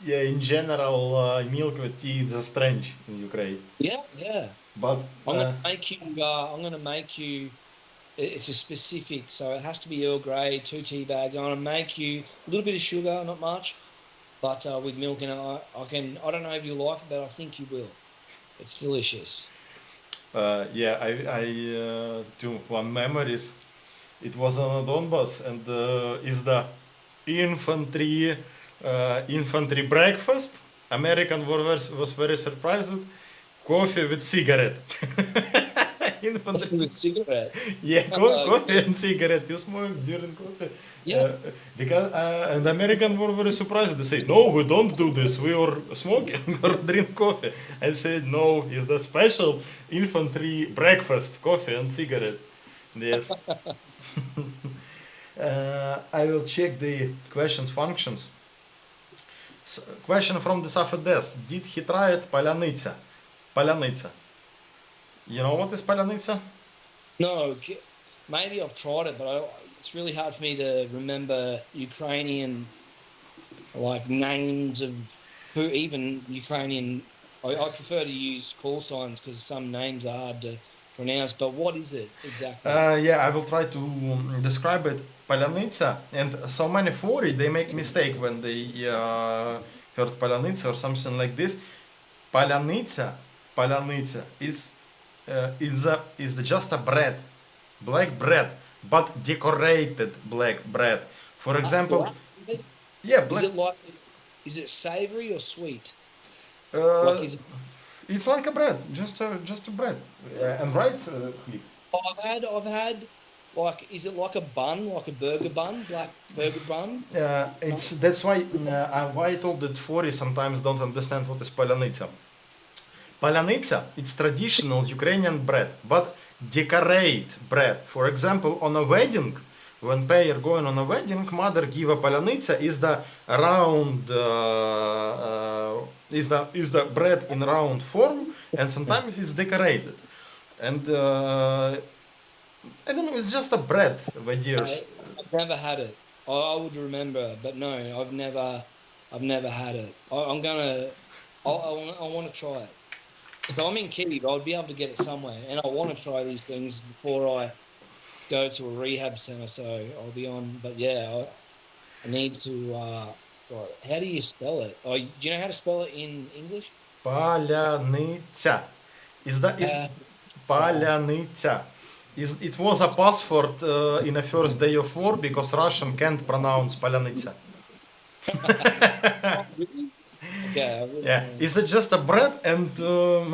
yeah, in general, milk with tea is strange in Ukraine. Yeah, yeah. But I'm gonna make you. I'm gonna make you. It's a specific, so it has to be Earl Grey, 2 tea bags. I'm gonna make you a little bit of sugar, not much, but with milk in it. I can. I don't know if you like it, but I think you will. It's delicious. yeah, I do one memories. It was on a Donbass, and is the infantry infantry breakfast. American was very surprised. Coffee with cigarette. Infantry. Coffee with cigarette. Yeah, Uh, coffee and cigarette. You smoke during coffee. yeah. Because and American were very surprised. They say, "No, we don't do this. We are smoking or drink coffee." I said, "No, it's the special infantry breakfast: coffee and cigarette." Yes. I will check the questions functions. Question from the Safedes. Did he try it Paляниця? Paляниця. You know what is Paляниця? No, maybe I've tried it, but it's really hard for me to remember Ukrainian like names of who even Ukrainian. I prefer to use call signs because some names are hard to pronounce. But what is it exactly? Yeah, I will try to describe it. Palyanytsia, and so many foreign they make mistake when they heard palyanytsia or something like this. Palyanytsia is just a bread, black bread, but decorated black bread. For example, Black? Is it? yeah, Is black. it like? Is it savory or sweet? Like Uh, is it? it's like a bread, just a bread. And right, Filip? I've had like is it like a bun, like a burger bun, black burger bun? It's that's why I told that foreign sometimes don't understand what is palyanytsia. Palyanytsia, it's traditional Ukrainian bread, but decorate bread. For example, on a wedding, when pair going on a wedding, mother give a palyanytsia is the round is the bread in round form, and sometimes it's decorated. And I don't know, it's just a bread, my dears. I've never had it. I would remember, but no, I've never had it. I'm gonna, I want to try it. If I'm in Kiev, I'd be able to get it somewhere, and I want to try these things before I go to a rehab center. So I'll be on. But yeah, I need to. Right, how do you spell it? Oh, do you know how to spell it in English? Palyanytsia. Is Uh, Palyanytsia. It was a password in the first day of war because Russian can't pronounce Palyanytsia. oh, really? Okay, I really Yeah, want is it just a bread? And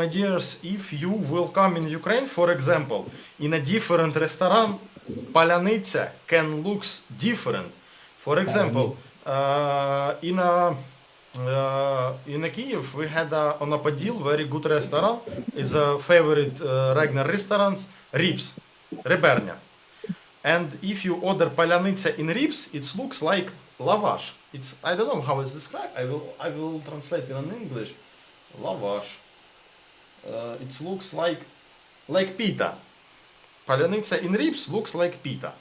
my dears, if you will come in Ukraine, for example, in a different restaurant, Palyanytsia can looks different. For example, in a Kiev, we had on a Podil very good restaurant. It's a favorite Ragnar restaurants, ribs, rebernia. And if you order palyanytsia in ribs, it looks like lavash. It's I don't know how it's described. I will translate it in English. Lavash. It looks like pita. Palyanytsia in ribs looks like pita.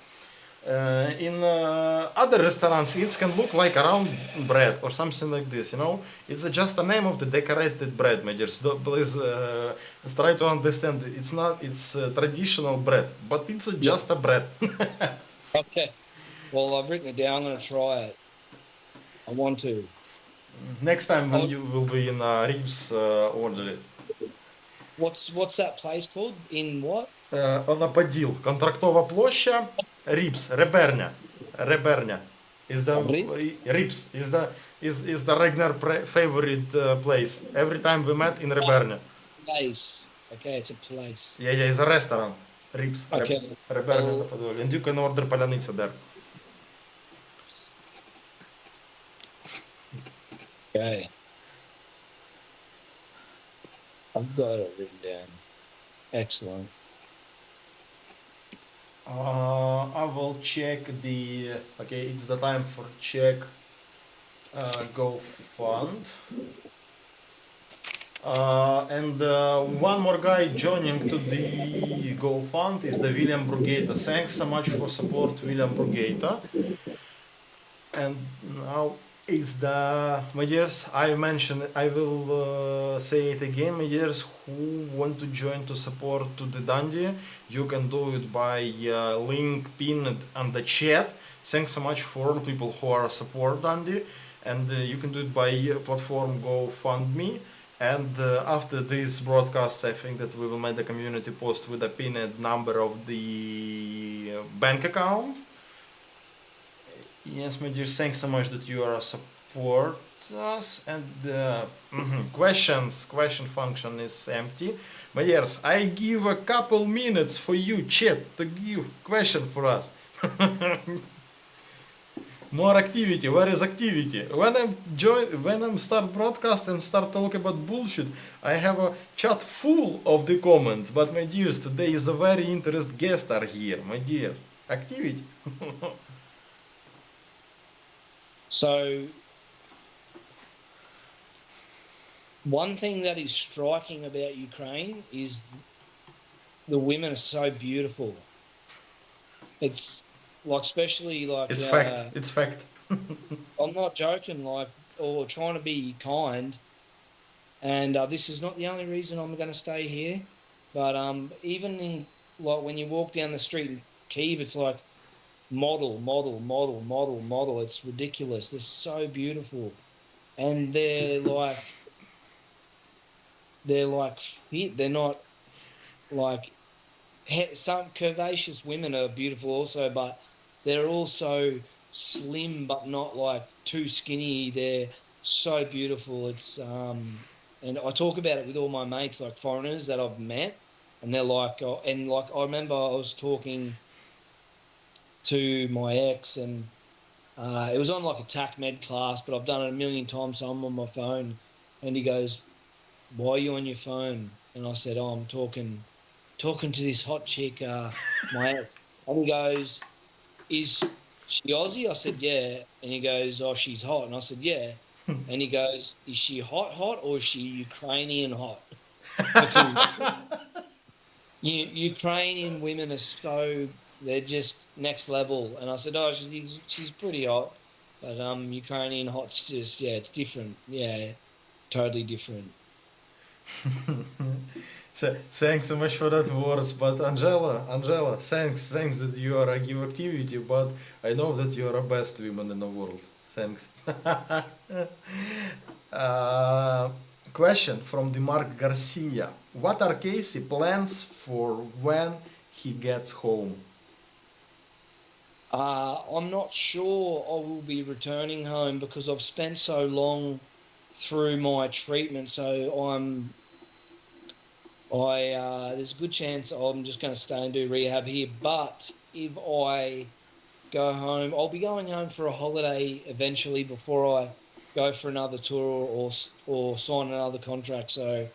In other restaurants, it can look like a round bread or something like this. You know, it's just a name of the decorated bread, my dears. Please try to understand. It's not. It's traditional bread, but it's to. just a bread. Okay. Well, I've written it down. I'm going to try it. I want to. Next time when Oh, you will be in ribs, order it. what's that place called? In what? Поділ. Контрактова площа. Ribs. Реберня. Реберня. Is the Madrid? ribs is the Ragnar favorite place. Every time we met in Rebernia. Place. Okay, it's a place. Yeah, it's a restaurant. Ribs. Okay. Rebernia на Well, Подолі. And you can order palyanytsia there. okay. I've got it written down. Excellent. I will check the. Okay, it's the time for check. Go fund. And one more guy joining to the Go Fund is the William Brugata. Thanks so much for support, William Brugata. And now it's the my dears. I mentioned it. I will say it again, my dears. Who want to join to support to the Dundee? You can do it by link pinned on the chat. Thanks so much for all people who are support Dundee, and you can do it by platform GoFundMe. And after this broadcast, I think that we will make the community post with a pinned number of the bank account. Yes, my dear, thanks so much that you are support us. And question function is empty. My dears, I give a couple minutes for you, chat, to give question for us. More activity. Where is activity? When I'm start broadcast and start talking about bullshit, I have a chat full of the comments. But my dears, today is a very interesting guest are here. My dear, activity. So, one thing that is striking about Ukraine is the women are so beautiful. It's like especially like It's fact. It's fact. I'm not joking, like or trying to be kind. And this is not the only reason I'm going to stay here, but even in like when you walk down the street in Kyiv, it's like model, model, model, model, model. It's ridiculous. They're so beautiful, and they're like fit. They're not like some curvaceous women are beautiful also, but they're also slim, but not like too skinny. They're so beautiful. It's and I talk about it with all my mates, like foreigners that I've met, and they're like, oh, and like I remember I was talking to my ex, and it was on like a TAC med class, but I've done it a million times, so I'm on my phone, and he goes, "Why are you on your phone?" And I said, "Oh, I'm talking to this hot chick, my ex." And he goes, "Is she Aussie?" I said, "Yeah." And he goes, "Oh, she's hot." And I said, "Yeah." And he goes, "Is she hot, hot, or is she Ukrainian hot?" Because Ukrainian women are so they're just next level. And I said, "Oh, she's pretty hot, but Ukrainian hot's just it's different. Yeah, totally different." So, thanks so much for that words, but Angela, thanks that you are a give activity, but I know that you are a best woman in the world. Thanks. uh, Question from the Mark Garcia. What are Casey plans for when he gets home? I'm not sure I will be returning home because I've spent so long through my treatment. So there's a good chance I'm just going to stay and do rehab here. But if I go home, I'll be going home for a holiday eventually before I go for another tour or sign another contract. So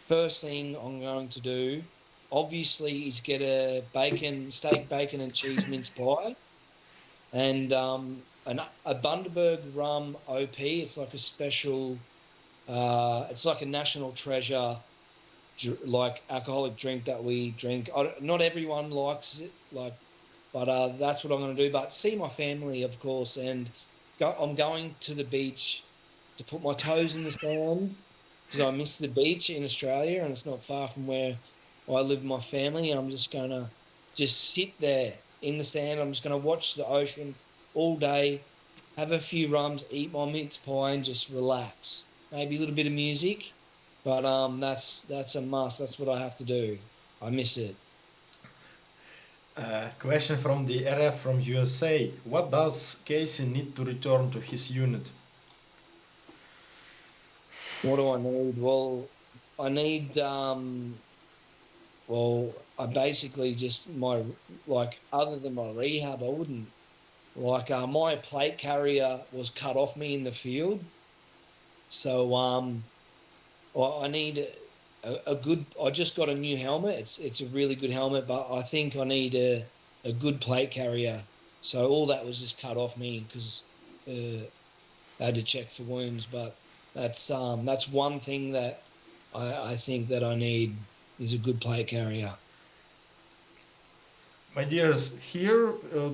first thing I'm going to do, obviously, is get a steak, bacon, and cheese mince pie and a Bundaberg rum OP. It's like a special. It's like a national treasure, like alcoholic drink that we drink. Not everyone likes it, like, but that's what I'm going to do. But see my family, of course, and I'm going to the beach to put my toes in the sand because I miss the beach in Australia, and it's not far from where I live with my family. I'm just going to just sit there in the sand. I'm just going to watch the ocean all day, have a few rums, eat my mince pie, and just relax. Maybe a little bit of music, but that's a must. That's what I have to do. I miss it. Question from the RF from USA. What does Casey need to return to his unit? What do I need? Well, I need I basically just my like other than my rehab, I wouldn't like my plate carrier was cut off me in the field. So I need a good I just got a new helmet. It's a really good helmet, but I think I need a good plate carrier. So all that was just cut off me because I had to check for wounds, but that's one thing that I think that I need is a good plate carrier. My dears, here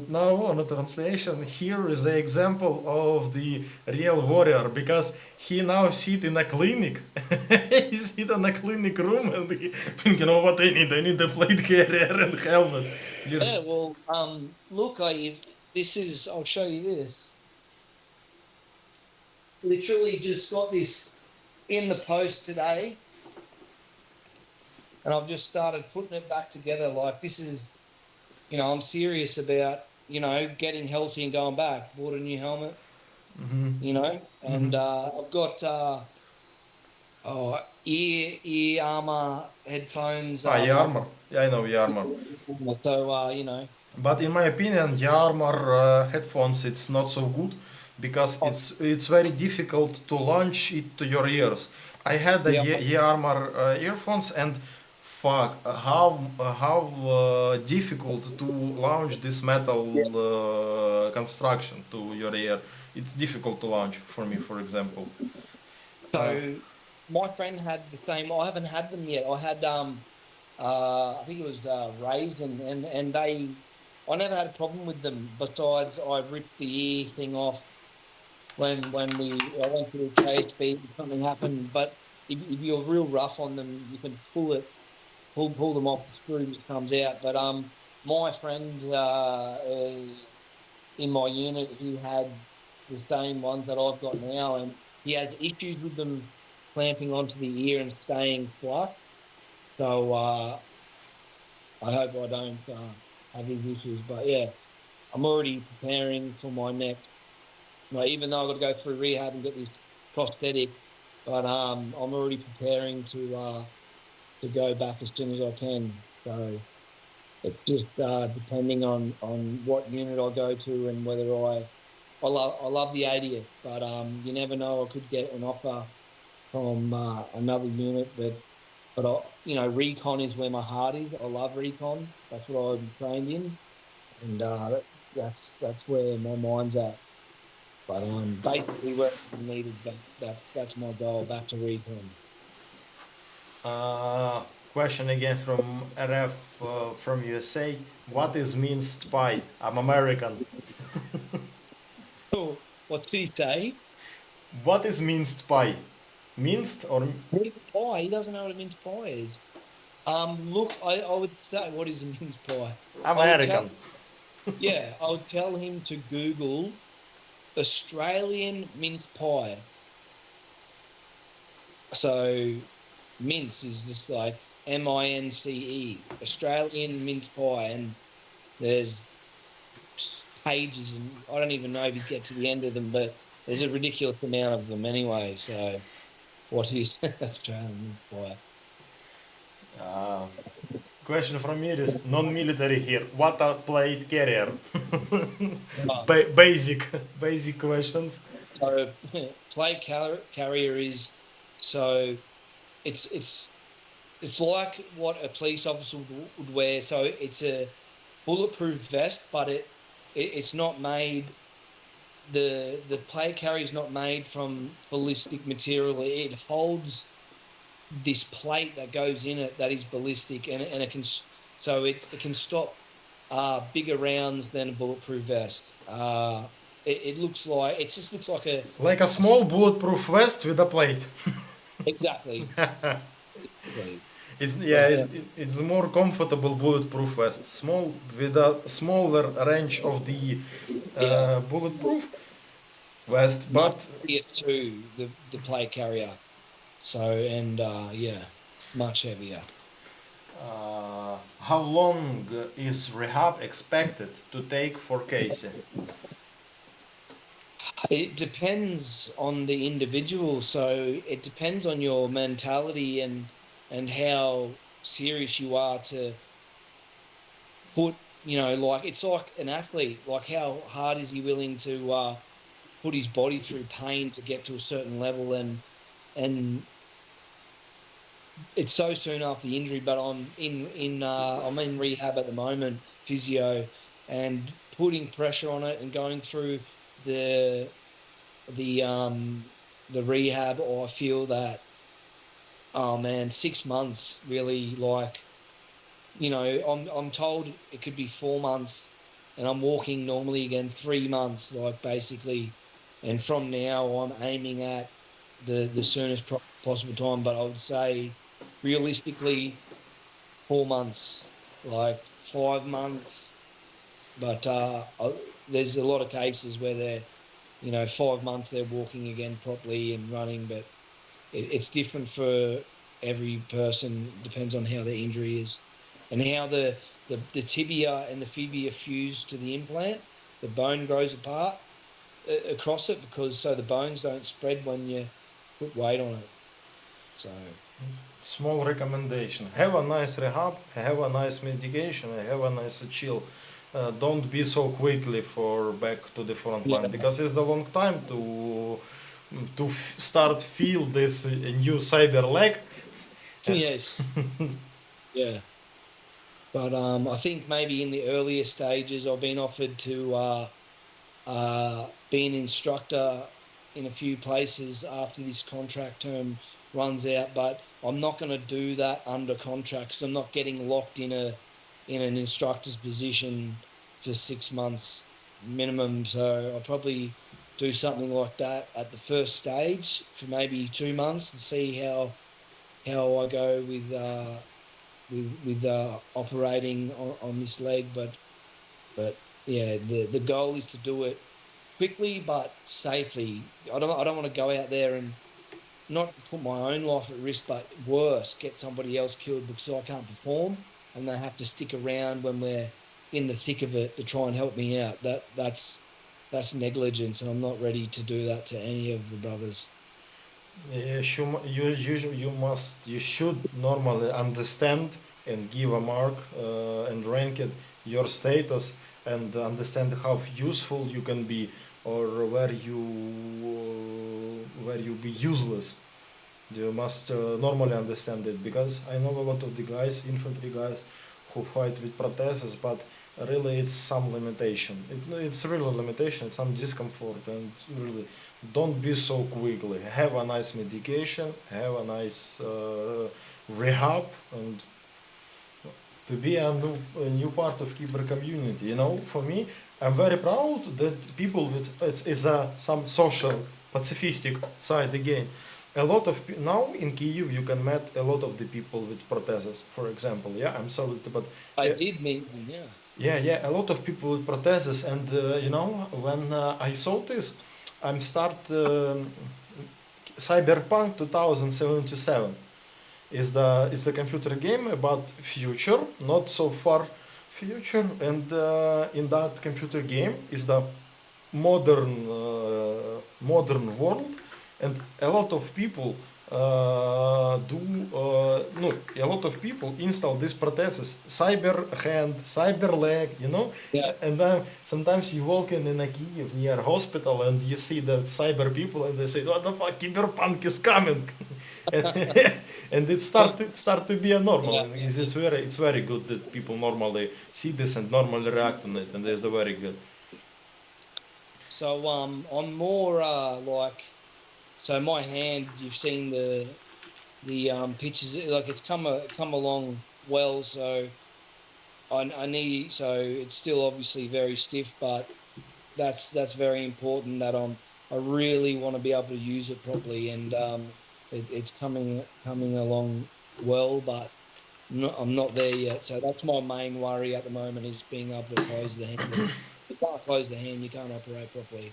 now on a translation, here is the example of the real warrior because he now sit in a clinic. He sit in a clinic room and he think, you know what I need? I need a plate carrier and helmet. Yes. Yeah, well, look, I'll show you this. Literally just got this in the post today, and I've just started putting it back together. Like this is, I'm serious about, getting healthy and going back. Bought a new helmet, and I've got ear armor, headphones. Yarmar. Yeah, I know Yarmar. So. But in my opinion, Yarmar headphones it's not so good because it's very difficult to launch it to your ears. I had the Yeah. Yarmar earphones and fuck how difficult to launch this metal construction to your ear. It's difficult to launch for me, for example. So my friend had the same. I haven't had them yet. I had I think it was raised and I never had a problem with them. Besides, I ripped the ear thing off when I went to the KSB and something happened. But if you're real rough on them, you can pull them off. The screw just comes out. But my friend in my unit, he had the same ones that I've got now, and he has issues with them clamping onto the ear and staying flush. So I hope I don't have these issues. But yeah, I'm already preparing for my next. Even though I've got to go through rehab and get this prosthetic, but I'm already preparing to go back as soon as I can. So it's just depending on what unit I go to and whether I love the 80th, but you never know. I could get an offer from another unit, but recon is where my heart is. I love recon. That's what I'm trained in, and that's where my mind's at. But basically where I'm needed. That's my goal. Back to recon. Question again from RF from USA. What is minced pie? I'm American. Oh, what's he say? What is minced pie? Minced or Mince pie. He doesn't know what a mince pie is. Look, I would say, what is a mince pie? American? Yeah, I would tell him to Google Australian mince pie. So mince is just like MINCE, Australian mince pie, and there's pages, and I don't even know if you get to the end of them, but there's a ridiculous amount of them anyway. So what is Australian mince pie? Question from Iris, non-military here. What a plate carrier? Oh, Basic questions. so plate carrier is so it's like what a police officer would wear. So it's a bulletproof vest, but it's not made. The plate carrier is not made from ballistic material. It holds this plate that goes in it that is ballistic, and it can it can stop bigger rounds than a bulletproof vest. It looks like it just looks like a small bulletproof vest with a plate. Exactly. It's a more comfortable bulletproof vest, small with a smaller range of the bulletproof vest, but to the plate carrier. So much heavier. How long is rehab expected to take for Casey? It depends on the individual. So it depends on your mentality and how serious you are to put. Like it's like an athlete. Like how hard is he willing to put his body through pain to get to a certain level, and it's so soon after the injury, but I'm in rehab at the moment, physio, and putting pressure on it and going through the rehab. I feel that, oh man, 6 months really, like, I'm told it could be 4 months, and I'm walking normally again 3 months, like basically, and from now I'm aiming at the soonest possible time. But I would say realistically 4 months, like 5 months. But there's a lot of cases where they're 5 months they're walking again properly and running, but it's different for every person. It depends on how their injury is and how the tibia and the fibia fuse to the implant. The bone grows apart across it so the bones don't spread when you put weight on it. So small recommendation: have a nice rehab, have a nice medication, have a nice chill. Don't be so quickly for back to the front line, because it's a long time to start feel this new cyber leg. Yes. Yeah. But I think maybe in the earlier stages I've been offered to be an instructor in a few places after this contract term runs out, but I'm not going to do that under contract, because I'm not getting locked in an instructor's position for 6 months minimum. So I'll probably do something like that at the first stage for maybe 2 months and see how I go with operating on this leg. But yeah, the goal is to do it quickly but safely. I don't want to go out there and not put my own life at risk, but worse, get somebody else killed because I can't perform and they have to stick around when we're in the thick of it to try and help me out. That's negligence, and I'm not ready to do that to any of the brothers. You should normally understand and give a mark and rank it your status and understand how useful you can be or where you be useless. You must normally understand it because I know a lot of the guys, infantry guys, who fight with protheses, but really it's some limitation. It's really limitation, it's some discomfort, and really don't be so quickly. Have a nice medication, have a nice rehab, and to be a new part of Keyboard community. You know, for me, I'm very proud that people with it's a some social pacifistic side again. A lot of now in Kyiv you can meet a lot of the people with protheses. For example, yeah, I'm sorry, but I did meet them, yeah. yeah, a lot of people with protheses, and you know, when I saw this, I'm start Cyberpunk 2077 is the computer game about future, not so far future, and in that computer game is the modern world, and a lot of people do no a lot of people install these protheses, cyber hand, cyber leg, you know. Yeah. And then sometimes you walk in a Kiev near hospital and you see that cyber people and they say, what the fuck, cyberpunk is coming. and, and it start to be a normal. Yeah. It's very good that people normally see this and normally react on it, and it's very good. So I'm more so my hand. You've seen the pictures. Like it's come along well. So I need. So it's still obviously very stiff, but that's very important. I really want to be able to use it properly, and it's coming along well, but I'm not there yet. So that's my main worry at the moment, is being able to close the hand. If you can't close the hand, you can't operate properly.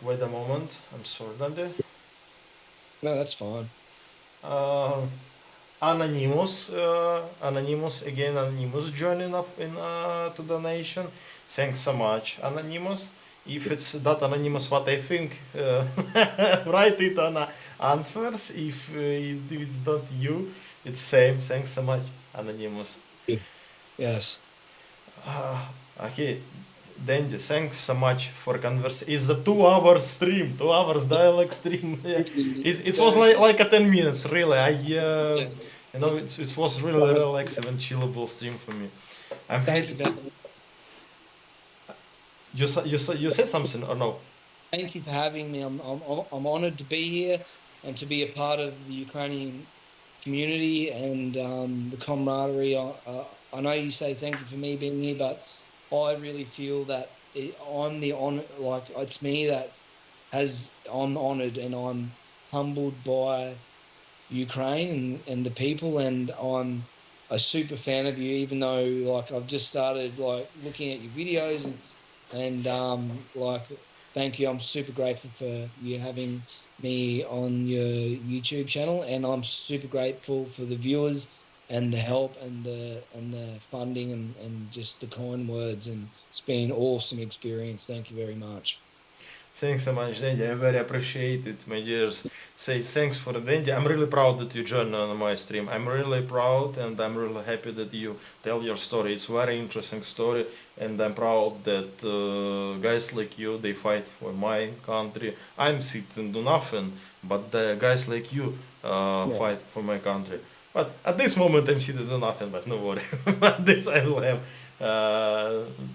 Wait a moment. I'm sorry, Dundee. No, that's fine. Uh, Anonymous joining up in to donation. Thanks so much, Anonymous. If it's that Anonymous what I think, write it on answers. If it's not you, it's same. Thanks so much, Anonymous. Yes. Okay, Dandy, thanks so much for converse. It's a 2 hour stream, 2 hours dialogue stream. Yeah. It was like a 10 minutes, really. You know, it was really relaxing and chillable stream for me. I'm Thank happy. you. You said something or no? Thank you for having me. I'm honoured to be here and to be a part of the Ukrainian community and the camaraderie. I know you say thank you for me being here, but I really feel that I'm the honor. Like it's me that I'm honoured and I'm humbled by Ukraine and the people, and I'm a super fan of you. Even though like I've just started like looking at your videos and like thank you. I'm super grateful for you having me on your YouTube channel, and I'm super grateful for the viewers and the help and the funding and just the kind words, and it's been an awesome experience. Thank you very much. Thanks so much, Dandy. I very appreciate it, my dears. Say thanks for Dandy. I'm really proud that you joined on my stream. I'm really proud and I'm really happy that you tell your story. It's a very interesting story, and I'm proud that guys like you, they fight for my country. I'm sitting do nothing, but the guys like you fight for my country. But at this moment I'm sitting do nothing, but no worry. But this I will have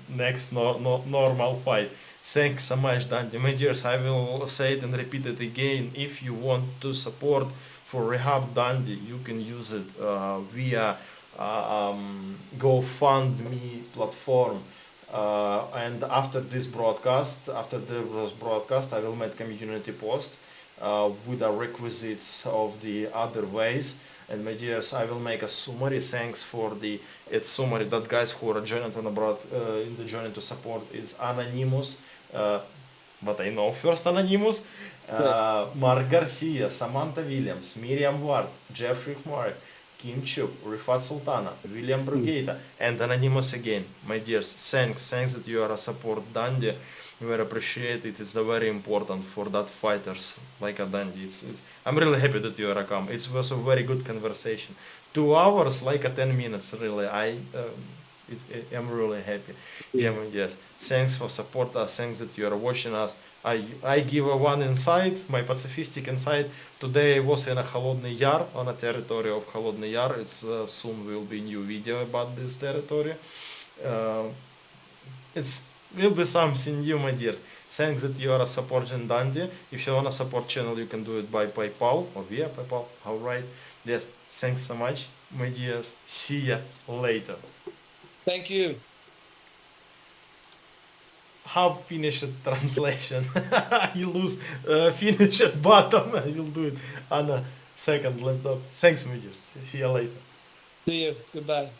next normal fight. Thanks so much, Dante. My dears, I will say it and repeat it again. If you want to support for Rehab Dundee, you can use it via GoFundMe platform. And after this broadcast, after the broadcast, I will make community post with the requisites of the other ways. And my dears, I will make a summary. Thanks for the it's summary that guys who are joining on abroad in the journey to support is anonymous. But I know first anonymous. Mark Garcia, Samantha Williams, Miriam Ward, Jeffrey Mark, Kim Chuk, Rifat Sultana, William Brugata, and anonymous again. My dears, thanks that you are a support Dundee. We very appreciate it. It's very important for that fighters like a Dundee. I'm really happy that you are come. It was a very good conversation. 2 hours, like a 10 minutes. Really, I'm really happy. Yeah, my dears. Thanks for support us. Thanks that you are watching us. I give a one insight, my pacifistic insight. Today I was in a Холодный Яр, on a territory of Холодный Яр. It's soon will be new video about this territory. It's will be something new, my dear. Thanks that you are supporting Dundee. If you wanna support channel, you can do it by PayPal or via PayPal. All right. Yes. Thanks so much, my dears. See ya later. Thank you. How finished translation? You lose finish at bottom. I will do it on a second laptop. Thanks, my dears. See you later. See you. Goodbye.